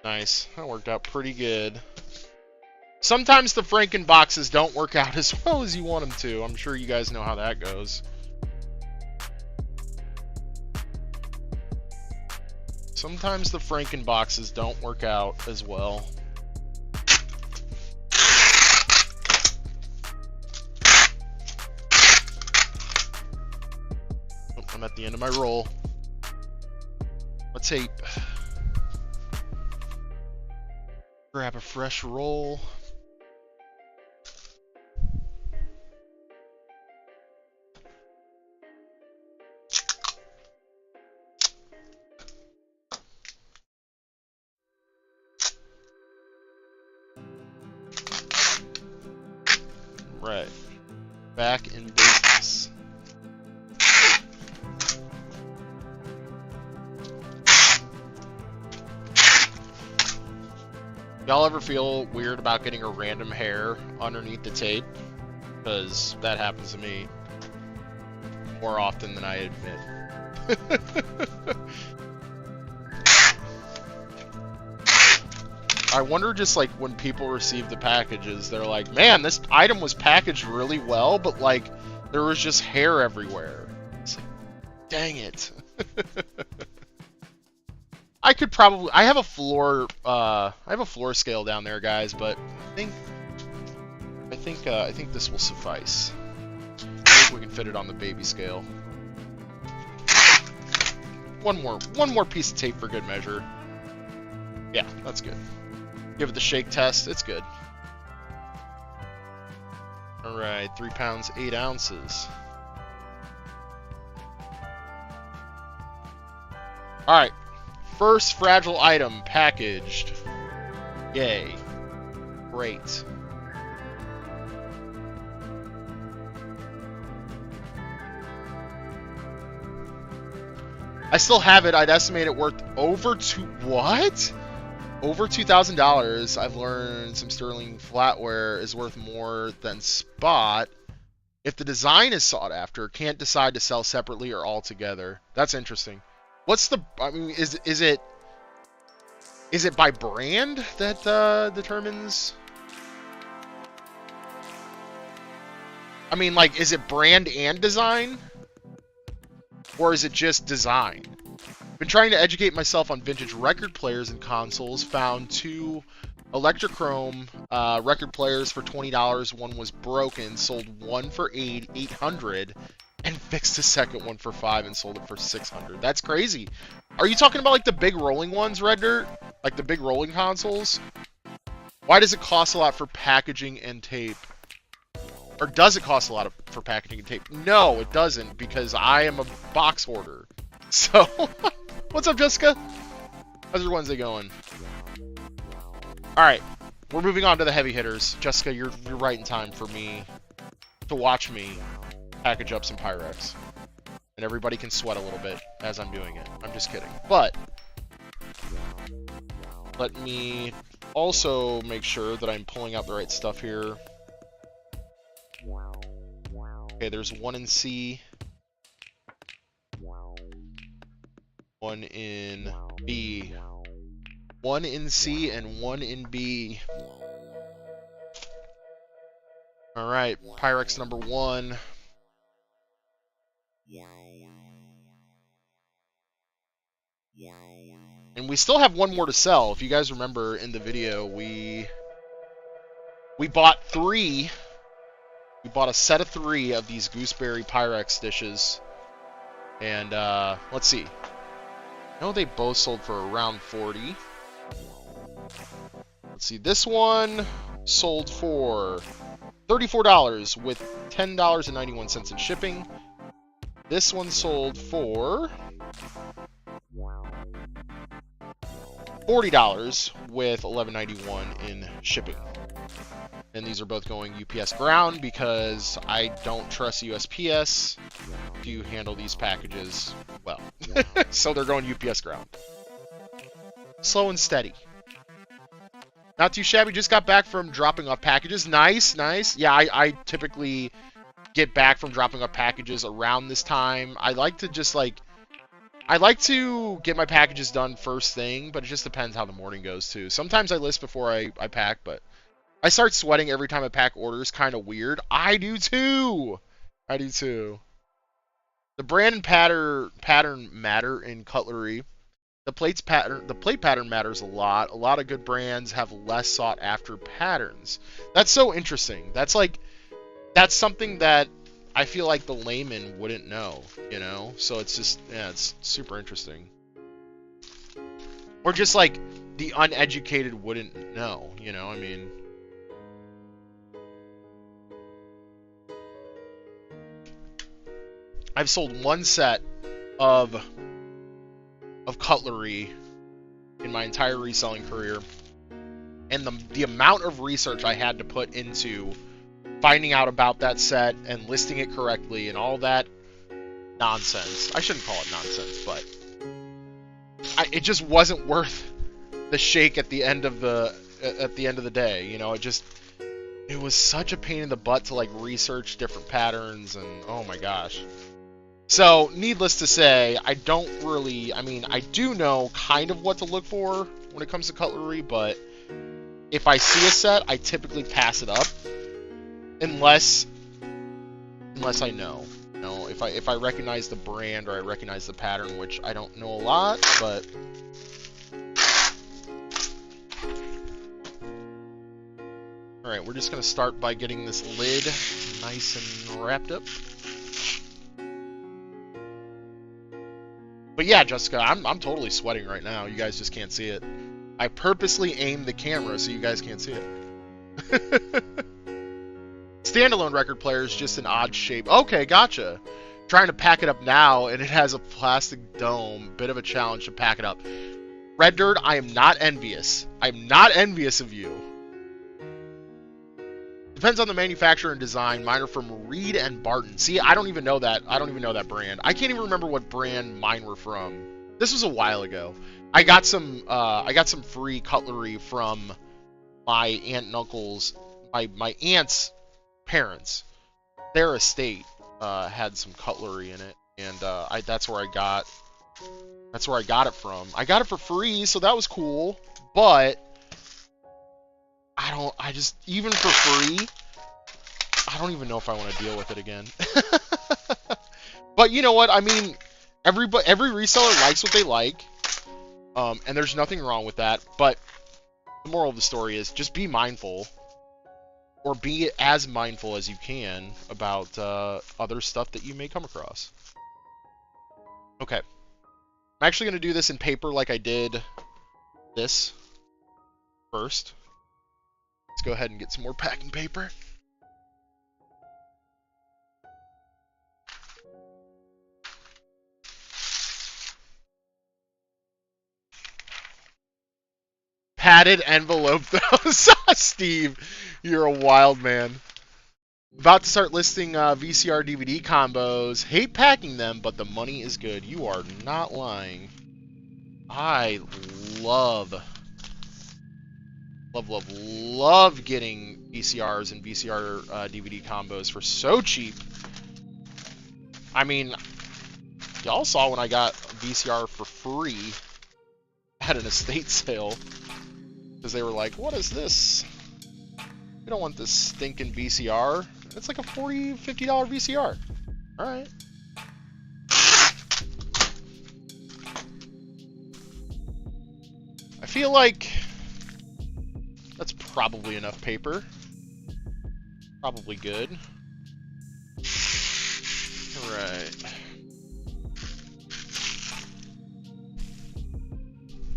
Nice. That worked out pretty good. Sometimes the Franken boxes don't work out as well as you want them to. I'm sure you guys know how that goes. Sometimes the Franken boxes don't work out as well. Oh, I'm at the end of my roll. Let's tape. Grab a fresh roll. Right. Back in business. Y'all ever feel weird about getting a random hair underneath the tape? Because that happens to me more often than I admit. I wonder, just like when people receive the packages, they're like, man, this item was packaged really well, but like There was just hair everywhere. It's like, dang it. I could probably, I have a floor scale down there, guys, but I think this will suffice. I think we can fit it on the baby scale. One more piece of tape for good measure. Yeah, that's good. Give it the shake test. It's good. All right, 3 pounds 8 ounces. All right, first fragile item packaged. Yay! Great. I still have it. I'd estimate it worth over what? Over $2,000. I've learned some sterling flatware is worth more than spot. If the design is sought after, can't decide to sell separately or all together. That's interesting. What's the? I mean, is it by brand that determines? I mean, like, is it brand and design? Or is it just design? Been trying to educate myself on vintage record players and consoles. Found 2 Electrochrome record players for $20. One was broken. Sold one for $800, and fixed the second one for $5 and sold it for $600. That's crazy. Are you talking about like the big rolling ones, Red Dirt? Like the big rolling consoles? Why does it cost a lot for packaging and tape? Or does it cost a lot for packaging and tape? No, it doesn't, because I am a box hoarder. So, what's up, Jessica? How's your Wednesday going? Alright, we're moving on to the heavy hitters. Jessica, you're right in time for me to watch me package up some Pyrex. And everybody can sweat a little bit as I'm doing it. I'm just kidding. But, let me also make sure that I'm pulling out the right stuff here. Okay, there's one in C, one in B, one in C, and one in B. Alright, Pyrex number 1. And we still have one more to sell. If you guys remember in the video, we bought 3. We bought a set of 3 of these gooseberry Pyrex dishes. And, let's see. I know they both sold for around 40. Let's see. This one sold for $34 with $10.91 in shipping. This one sold for $40 with $11.91 in shipping. And these are both going UPS ground because I don't trust USPS to handle these packages well. So they're going UPS ground. Slow and steady. Not too shabby. Just got back from dropping off packages. Nice, nice. Yeah, I typically get back from dropping off packages around this time. I like to just I like to get my packages done first thing, but it just depends how the morning goes too. Sometimes I list before I pack, but I start sweating every time I pack orders. Kind of weird. I do too. I do too. The brand and pattern matter in cutlery. The plate pattern matters a lot. A lot of good brands have less sought after patterns. That's so interesting. That's something that I feel like the layman wouldn't know, you know? So it's just, yeah, it's super interesting. Or just like the uneducated wouldn't know, you know? I mean, I've sold one set of cutlery in my entire reselling career, and the amount of research I had to put into finding out about that set and listing it correctly and all that nonsense. I shouldn't call it nonsense, but it just wasn't worth the shake at the end of the day. You know, it was such a pain in the butt to like research different patterns, and oh my gosh. So, needless to say, I do know kind of what to look for when it comes to cutlery, but if I see a set, I typically pass it up. Unless unless I know. You know, if I recognize the brand or I recognize the pattern, which I don't know a lot, but all right, we're just gonna start by getting this lid nice and wrapped up. But yeah, Jessica, I'm totally sweating right now. You guys just can't see it. I purposely aimed the camera so you guys can't see it. Standalone record player is just an odd shape. Okay, gotcha. Trying to pack it up now, and it has a plastic dome. Bit of a challenge to pack it up. Red Dirt, I am not envious. I'm not envious of you. Depends on the manufacturer and design. Mine are from Reed and Barton. See, I don't even know that. I don't even know that brand. I can't even remember what brand mine were from. This was a while ago. I got some free cutlery from my aunt and uncle's, my aunt's parents. Their estate had some cutlery in it, and that's where I got it from. I got it for free, so that was cool. But even for free, I don't even know if I want to deal with it again. But you know what? I mean, every reseller likes what they like, and there's nothing wrong with that. But the moral of the story is just be mindful, or be as mindful as you can about other stuff that you may come across. Okay. I'm actually going to do this in paper like I did this first. Let's go ahead and get some more packing paper. Padded envelope those. Steve, you're a wild man. About to start listing VCR DVD combos. Hate packing them, but the money is good. You are not lying. I love getting VCRs and VCR DVD combos for so cheap. I mean, y'all saw when I got a VCR for free at an estate sale, because they were like, what is this? We don't want this stinking VCR. It's like a $40, $50 VCR. Alright. I feel like that's probably enough paper. Probably good. Alright.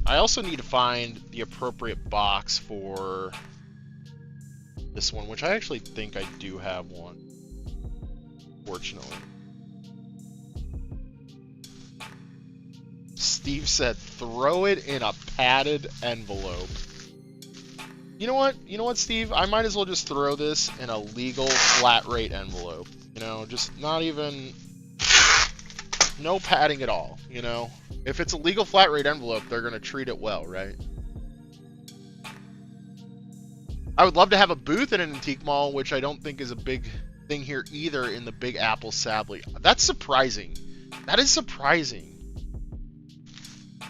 I also need to find the appropriate box for this one, which I actually think I do have one, fortunately. Steve said, throw it in a padded envelope. You know what? You know what, Steve? I might as well just throw this in a legal flat rate envelope. You know, just not even... no padding at all, you know? If it's a legal flat rate envelope, they're going to treat it well, right? I would love to have a booth at an antique mall, which I don't think is a big thing here either in the Big Apple, sadly. That's surprising. That is surprising.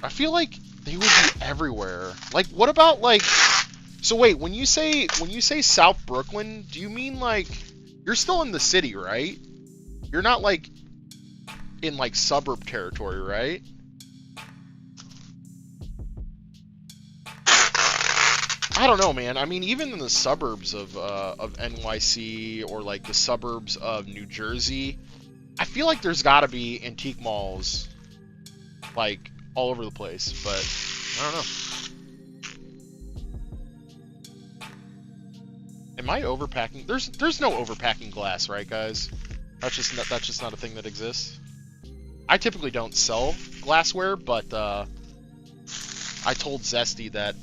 I feel like they would be everywhere. Like, what about, like... So wait, when you say South Brooklyn, do you mean, like... You're still in the city, right? You're not, like, in, like, suburb territory, right? I don't know, man. I mean, even in the suburbs of NYC or like the suburbs of New Jersey, I feel like there's got to be antique malls like all over the place. But I don't know. Am I overpacking? There's no overpacking glass, right, guys? That's just not a thing that exists. I typically don't sell glassware, but I told Zesty that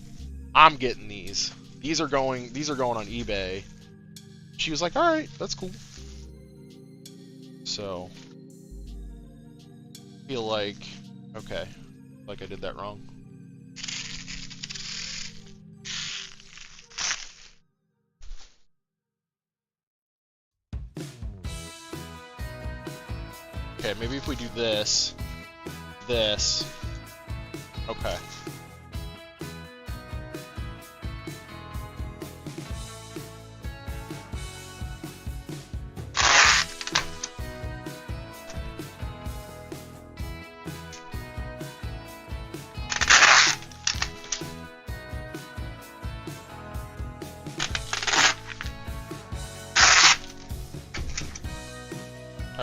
I'm getting these. These are going on eBay. She was like, "All right, that's cool." So, I feel like, okay, like I did that wrong. Okay, maybe if we do this. Okay.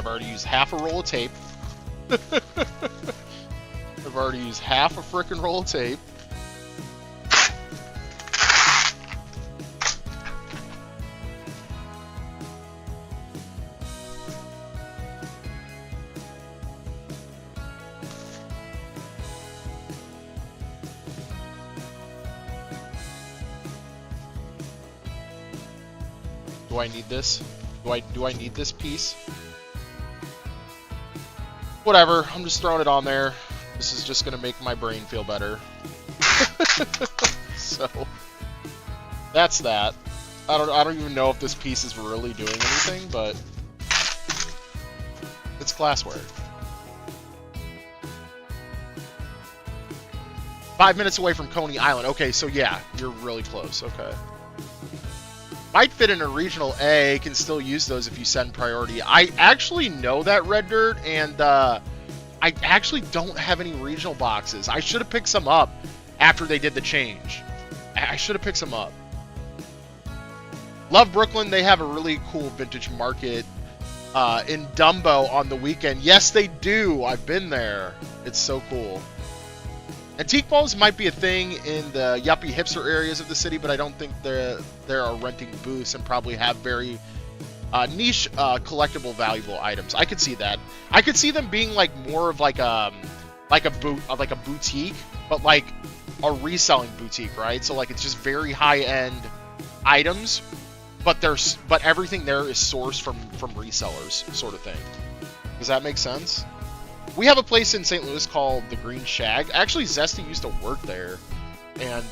I've already used half a roll of tape. I've already used half a frickin' roll of tape. Do I need this? Do I need this piece? Whatever, I'm just throwing it on there. This is just gonna make my brain feel better. So that's that. I don't even know if this piece is really doing anything, but it's glassware. 5 minutes away from Coney Island. Okay, so yeah, you're really close. Okay. Might fit in a regional A, can still use those if you send priority. I actually know that, Red Dirt, and I actually don't have any regional boxes. I should have picked some up after they did the change. I should have picked some up. Love Brooklyn, they have a really cool vintage market in Dumbo on the weekend. Yes, they do. I've been there. It's so cool. Antique balls might be a thing in the yuppie hipster areas of the city, but I don't think there are renting booths and probably have very niche collectible valuable items. I could see that. I could see them being like more of like a boutique, but like a reselling boutique, right? So like it's just very high end items, but everything there is sourced from resellers, sort of thing. Does that make sense? We have a place in St. Louis called the Green Shag. Actually, Zesty used to work there, and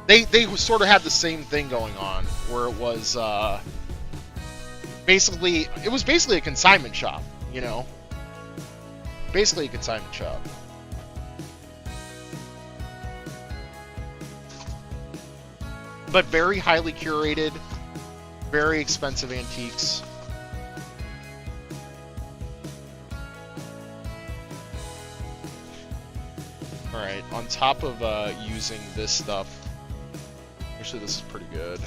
they sort of had the same thing going on, where it was basically a consignment shop, you know, basically a consignment shop. But very highly curated, very expensive antiques. Alright, on top of using this stuff, actually this is pretty good.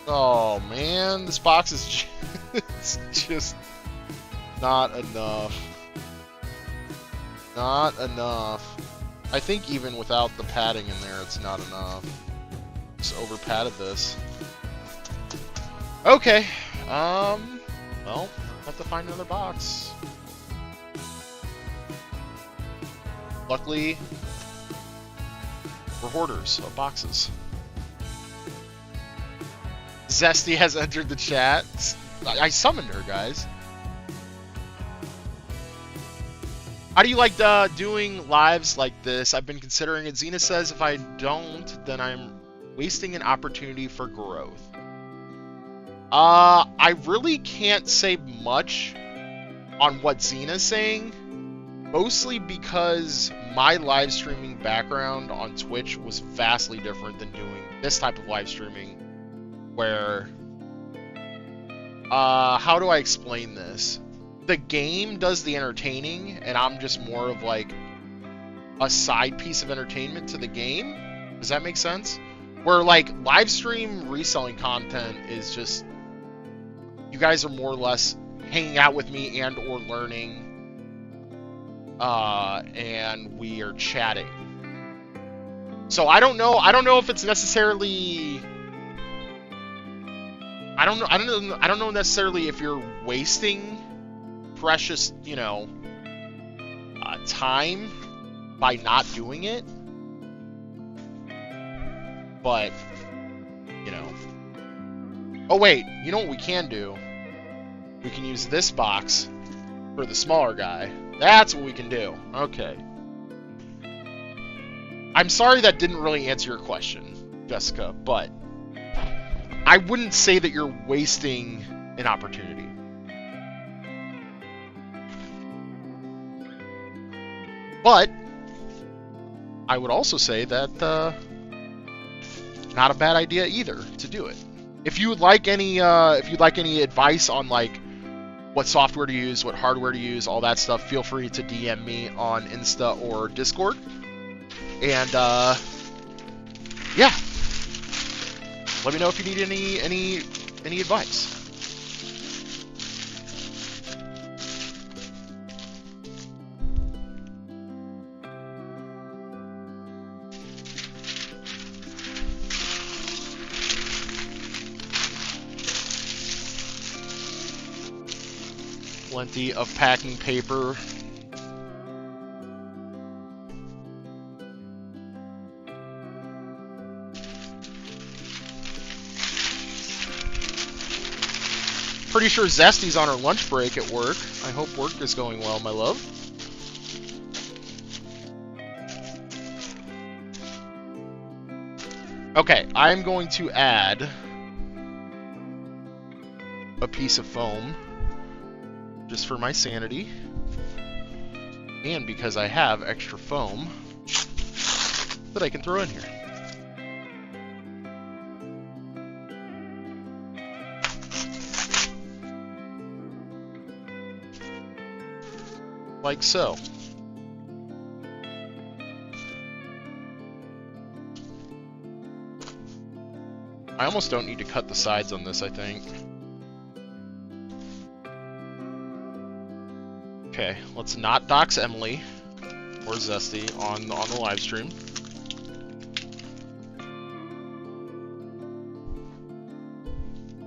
Oh man, this box is just not enough. Not enough. I think even without the padding in there, it's not enough. Just over padded this. Okay, well, I'll have to find another box. Luckily, we're hoarders of boxes. Zesty has entered the chat. I summoned her, guys. How do you like doing lives like this? I've been considering it. Xena says if I don't, then I'm wasting an opportunity for growth. I really can't say much on what Xena's saying. Mostly because my live streaming background on Twitch was vastly different than doing this type of live streaming, where, how do I explain this? The game does the entertaining, and I'm just more of like a side piece of entertainment to the game. Does that make sense? Where like live stream reselling content is just, you guys are more or less hanging out with me and or learning. And we are chatting. So I don't know if it's necessarily, I don't know necessarily if you're wasting precious, you know, time by not doing it. But, you know. Oh wait, you know what we can do? We can use this box for the smaller guy. That's what we can do. Okay. I'm sorry that didn't really answer your question, Jessica, but I wouldn't say that you're wasting an opportunity. But I would also say that not a bad idea either to do it. If you would like any advice on like what software to use, what hardware to use, all that stuff, feel free to DM me on Insta or Discord. And yeah, Let me know if you need any advice. Plenty of packing paper. Pretty sure Zesty's on her lunch break at work. I hope work is going well, my love. Okay, I'm going to add a piece of foam just for my sanity, and because I have extra foam that I can throw in here. Like so. I almost don't need to cut the sides on this, I think. Okay, let's not dox Emily or Zesty on the live stream.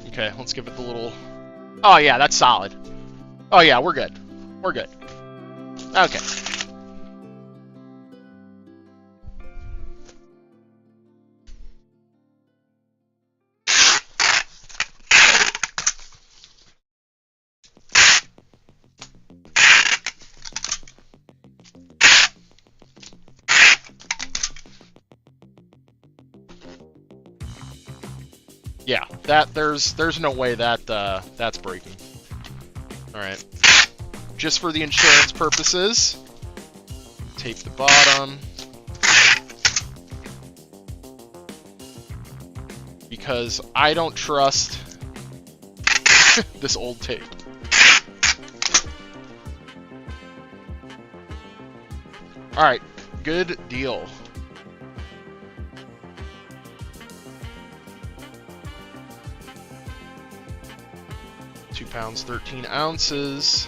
Okay, let's give it the little... Oh yeah, that's solid. Oh yeah, we're good. We're good. Okay. Yeah, there's no way that that's breaking. All right. Just for the insurance purposes, tape the bottom, because I don't trust this old tape. All right, good deal. £2, 13 ounces.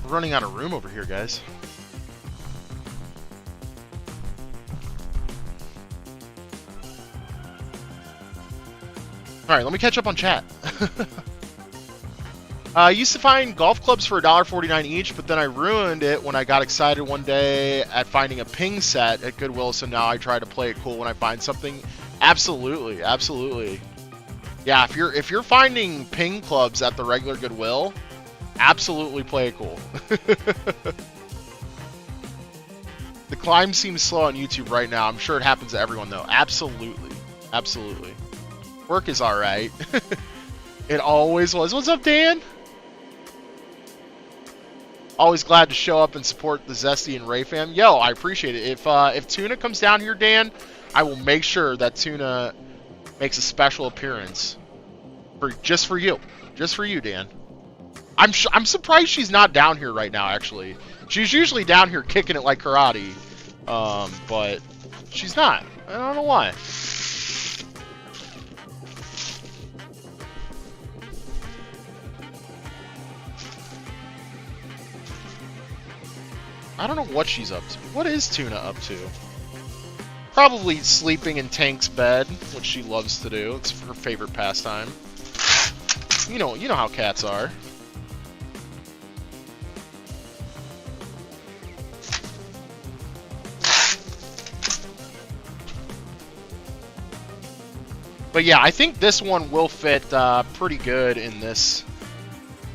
Running out of room over here, guys. Alright, let me catch up on chat. I used to find golf clubs for $1.49 each, but then I ruined it when I got excited one day at finding a ping set at Goodwill, so now I try to play it cool when I find something. Absolutely, absolutely. Yeah, if you're finding ping clubs at the regular Goodwill, absolutely play it cool. The climb seems slow on YouTube right now. I'm sure it happens to everyone, though. Absolutely. Absolutely. Work is alright. It always was. What's up, Dan? Always glad to show up and support the Zesty and Ray fam. Yo, I appreciate it. If Tuna comes down here, Dan, I will make sure that Tuna makes a special appearance just for you. Just for you, Dan. I'm surprised she's not down here right now, actually. She's usually down here kicking it like karate. But she's not. I don't know why. I don't know what she's up to. What is Tuna up to? Probably sleeping in Tank's bed, which she loves to do. It's her favorite pastime. You know how cats are. But yeah, I think this one will fit pretty good in this.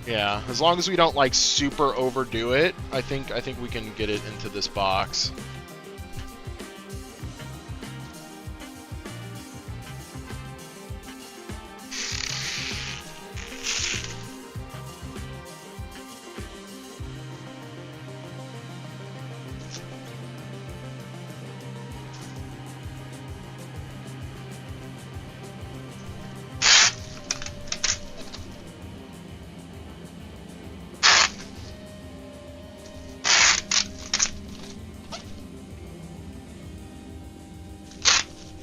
Yeah, as long as we don't like super overdo it, I think we can get it into this box.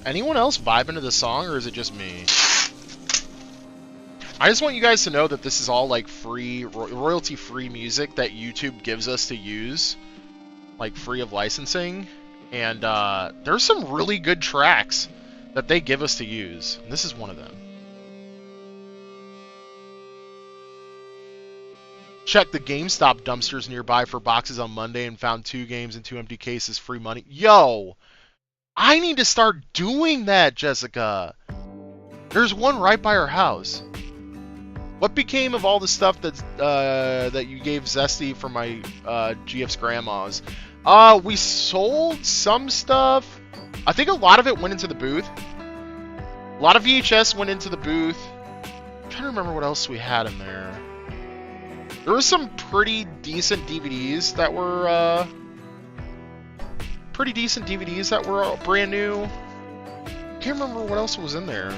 anyone else vibing to the song, or is it just me? I just want you guys to know that this is all like free, royalty-free music that YouTube gives us to use, like free of licensing. And there's some really good tracks that they give us to use. And this is one of them. Checked the GameStop dumpsters nearby for boxes on Monday and found 2 games and 2 empty cases, free money. Yo! I need to start doing that, Jessica! There's one right by our house. What became of all the stuff that's, that you gave Zesty for my GF's grandma's? We sold some stuff. I think a lot of it went into the booth. A lot of VHS went into the booth. I'm trying to remember what else we had in there. There were some pretty decent DVDs that were brand new. Can't remember what else was in there.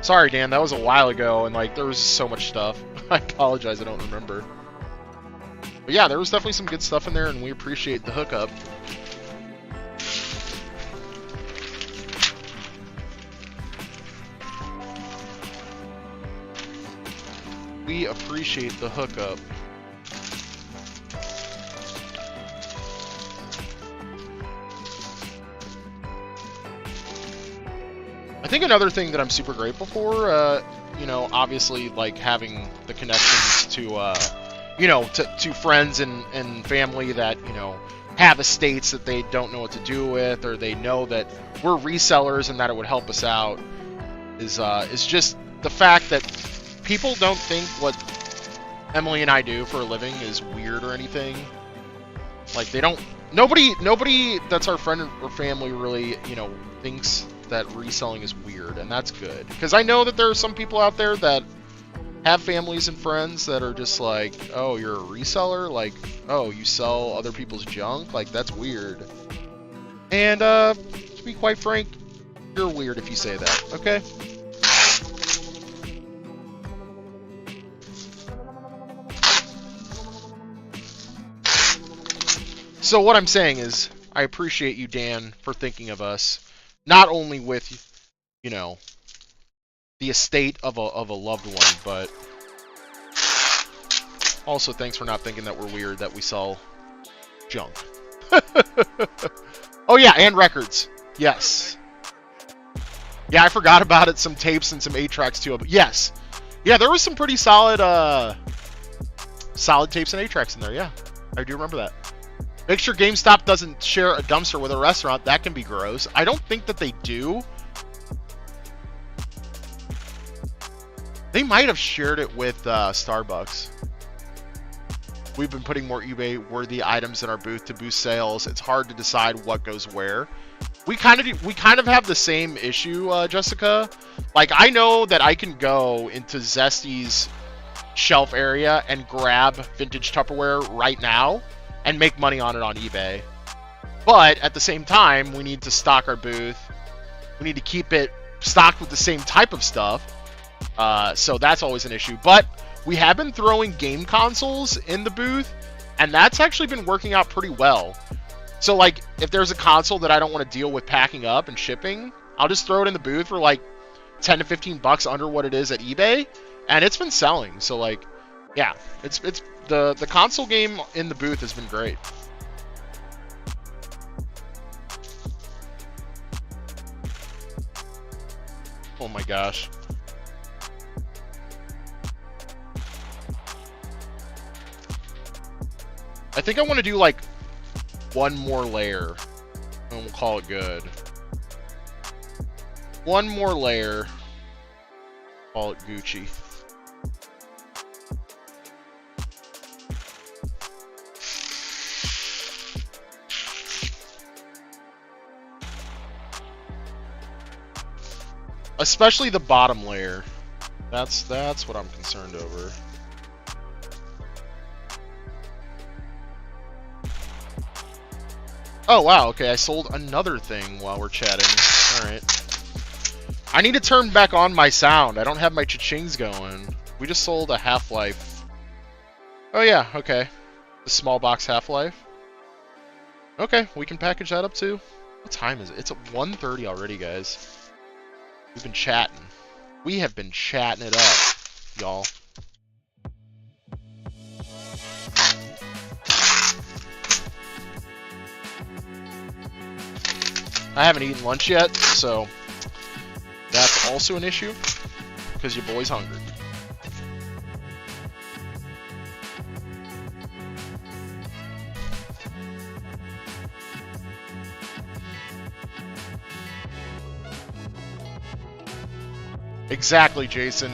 Sorry, Dan, that was a while ago, and like there was so much stuff. I apologize, I don't remember. But yeah, there was definitely some good stuff in there, and we appreciate the hookup. We appreciate the hookup. I think another thing that I'm super grateful for, you know, obviously, like, having the connections to, you know, to friends and family that, you know, have estates that they don't know what to do with, or they know that we're resellers and that it would help us out, is just the fact that people don't think what Emily and I do for a living is weird or anything. Like, they don't... Nobody that's our friend or family really, you know, thinks that reselling is weird, and that's good. Because I know that there are some people out there that have families and friends that are just like, oh, you're a reseller? Like, oh, you sell other people's junk? Like, that's weird. And, to be quite frank, you're weird if you say that, okay? So what I'm saying is, I appreciate you, Dan, for thinking of us. Not only with, you know, the estate of a loved one, but also thanks for not thinking that we're weird that we sell junk. Oh yeah, and records. Yes. Yeah, I forgot about it. Some tapes and some 8-tracks too. But yes. Yeah, there was some pretty solid tapes and 8-tracks in there. Yeah, I do remember that. Make sure GameStop doesn't share a dumpster with a restaurant. That can be gross. I don't think that they do. They might have shared it with Starbucks. We've been putting more eBay-worthy items in our booth to boost sales. It's hard to decide what goes where. We kind of have the same issue, Jessica. Like, I know that I can go into Zesty's shelf area and grab vintage Tupperware right now and make money on it on eBay. But at the same time, we need to stock our booth. We need to keep it stocked with the same type of stuff. So that's always an issue. But we have been throwing game consoles in the booth, and that's actually been working out pretty well. So, like, if there's a console that I don't want to deal with packing up and shipping, I'll just throw it in the booth for like 10 to 15 bucks under what it is at eBay, and it's been selling. So, like, yeah, it's the console game in the booth has been great. Oh my gosh. I think I want to do like one more layer and we'll call it good. One more layer. Call it Gucci. Especially the bottom layer. That's what I'm concerned over. Oh wow, okay, I sold another thing while we're chatting. Alright. I need to turn back on my sound. I don't have my cha-chings going. We just sold a Half-Life. Oh yeah, okay. The small box Half-Life. Okay, we can package that up too. What time is it? It's at 1:30 already, guys. We've been chatting. We have been chatting it up, y'all. I haven't eaten lunch yet, so that's also an issue, because your boy's hungry. Exactly, Jason.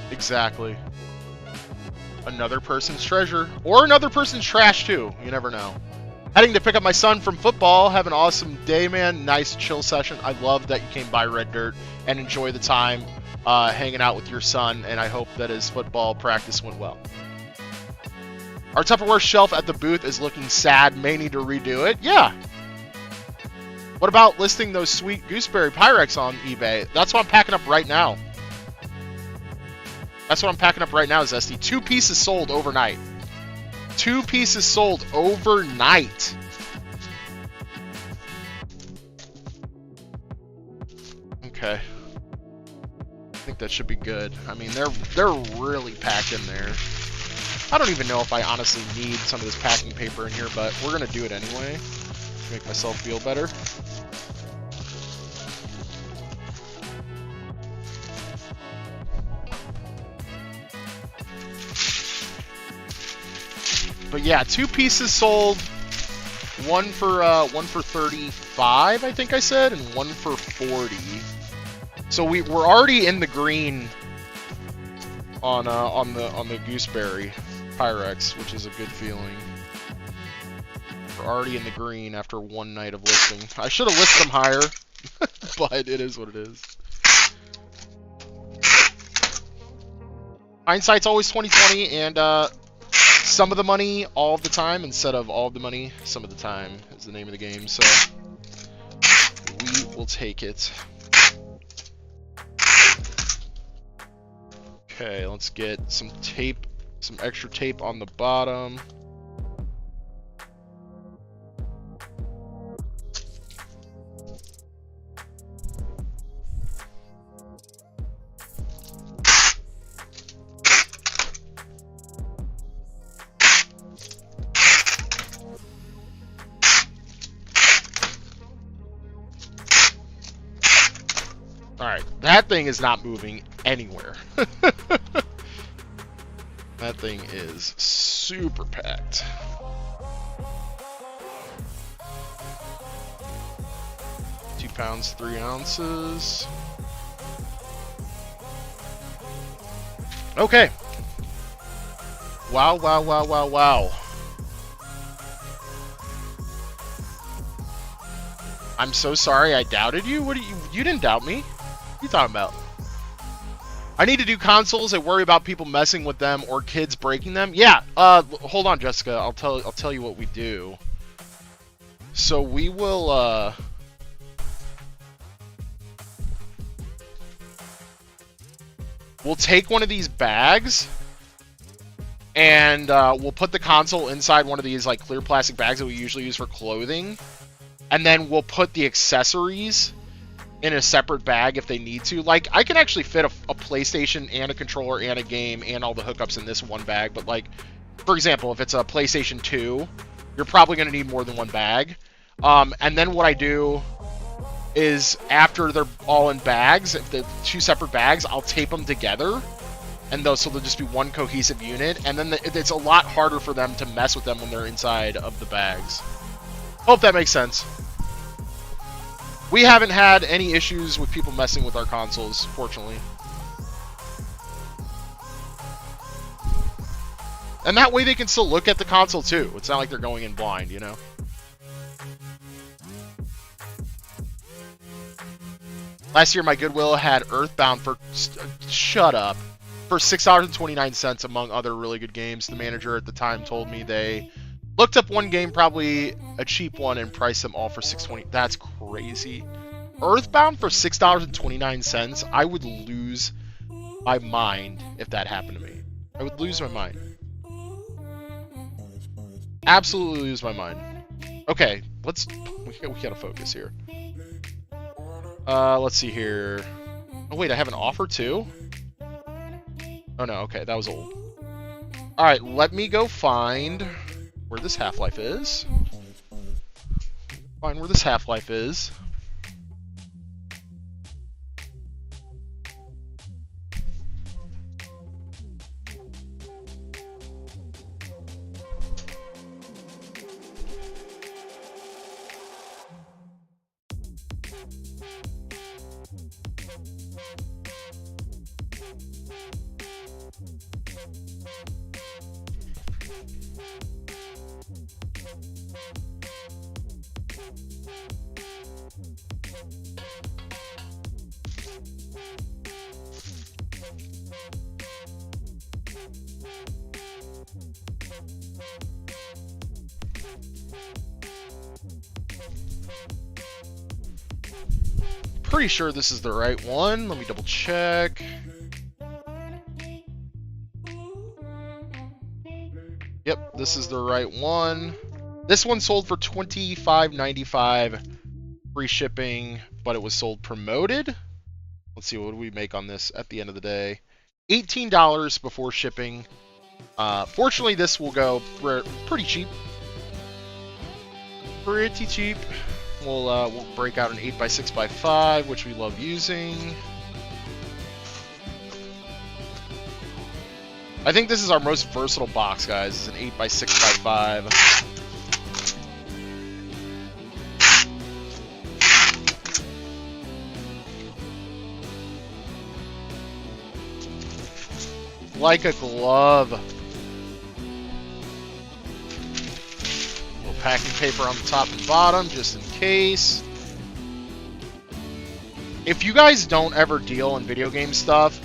Exactly. Another person's treasure. Or another person's trash, too. You never know. Heading to pick up my son from football. Have an awesome day, man. Nice, chill session. I love that you came by Red Dirt and enjoy the time hanging out with your son, and I hope that his football practice went well. Our Tupperware shelf at the booth is looking sad. May need to redo it. Yeah. What about listing those sweet gooseberry Pyrex on eBay? That's what I'm packing up right now. That's what I'm packing up right now, Zesty. 2 pieces sold overnight. 2 pieces sold overnight. Okay. I think that should be good. I mean, they're really packed in there. I don't even know if I honestly need some of this packing paper in here, but we're gonna do it anyway to make myself feel better. But yeah, 2 pieces sold. One for 35, I think I said, and one for 40. So we're already in the green on the gooseberry Pyrex, which is a good feeling. We're already in the green after one night of listing. I should have listed them higher, but it is what it is. Hindsight's always 20/20, and some of the money all of the time instead of all of the money some of the time is the name of the game. So we will take it. Okay, let's get some tape, some extra tape on the bottom. Alright, that thing is not moving anywhere. That thing is super packed. £2, 3 ounces. Okay. Wow, wow, wow, wow, wow. I'm so sorry I doubted you. What do you didn't doubt me. What are you talking about? I need to do consoles. I worry about people messing with them or kids breaking them. Yeah. Hold on, Jessica. I'll tell you what we do. So we will we'll take one of these bags and we'll put the console inside one of these like clear plastic bags that we usually use for clothing, and then we'll put the accessories in a separate bag if they need to. Like, I can actually fit a PlayStation and a controller and a game and all the hookups in this one bag, but like, for example, if it's a PlayStation 2, you're probably going to need more than one bag. And then what I do is, after they're all in bags, if they're 2 separate bags, I'll tape them together, and so they'll just be one cohesive unit, and then it's a lot harder for them to mess with them when they're inside of the bags. Hope that makes sense. We haven't had any issues with people messing with our consoles, fortunately. And that way they can still look at the console too. It's not like they're going in blind, you know? Last year my Goodwill had Earthbound for... shut up. For $6.29 among other really good games. The manager at the time told me they looked up one game, probably a cheap one, and priced them all for $6.20. That's crazy. Earthbound for $6.29. I would lose my mind if that happened to me. I would lose my mind. Absolutely lose my mind. Okay, we gotta focus here. Let's see here. Oh, wait, I have an offer too? Oh, no, okay, that was old. Alright, let me go find where this Half-Life is. Find where this Half-Life is. Pretty sure this is the right one. Let me double check. Yep, this is the right one. This one sold for $25.95 free shipping, but it was sold promoted. Let's see, what do we make on this at the end of the day? $18 before shipping. Fortunately, this will go pretty cheap. Pretty cheap. We'll break out an 8x6x5, which we love using. I think this is our most versatile box, guys. It's an 8x6x5. Like a glove. Little packing paper on the top and bottom, just in case. If you guys don't ever deal in video game stuff,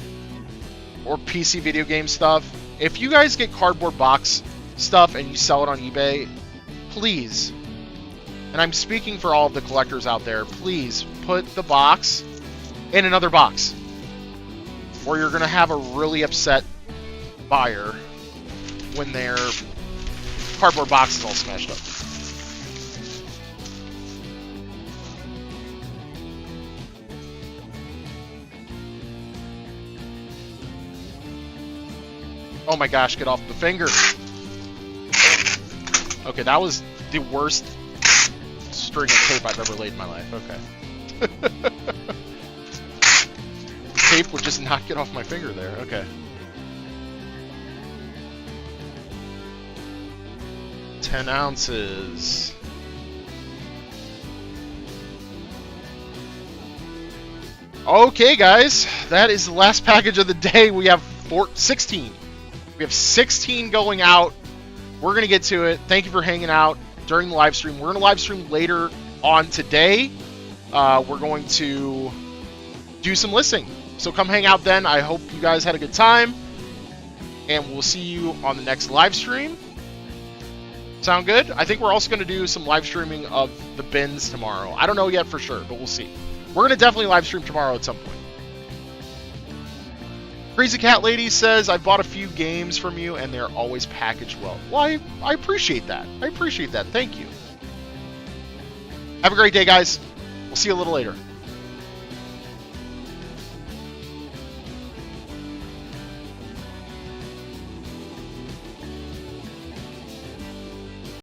or PC video game stuff, if you guys get cardboard box stuff and you sell it on eBay, please, and I'm speaking for all of the collectors out there, please put the box in another box, or you're going to have a really upset buyer when their cardboard box is all smashed up. Oh my gosh, get off the finger. Okay, that was the worst string of tape I've ever laid in my life. Okay. Tape would just not get off my finger there. Okay. 10 ounces. Okay, guys. That is the last package of the day. We have 16. We have 16 going out. We're going to get to it. Thank you for hanging out during the live stream. We're going to live stream later on today. We're going to do some listing. So come hang out then. I hope you guys had a good time. And we'll see you on the next live stream. Sound good? I think we're also going to do some live streaming of the bins tomorrow. I don't know yet for sure, but we'll see. We're going to definitely live stream tomorrow at some point. Crazy Cat Lady says, I bought a few games from you and they're always packaged well. Well, I appreciate that. I appreciate that. Thank you. Have a great day, guys. We'll see you a little later.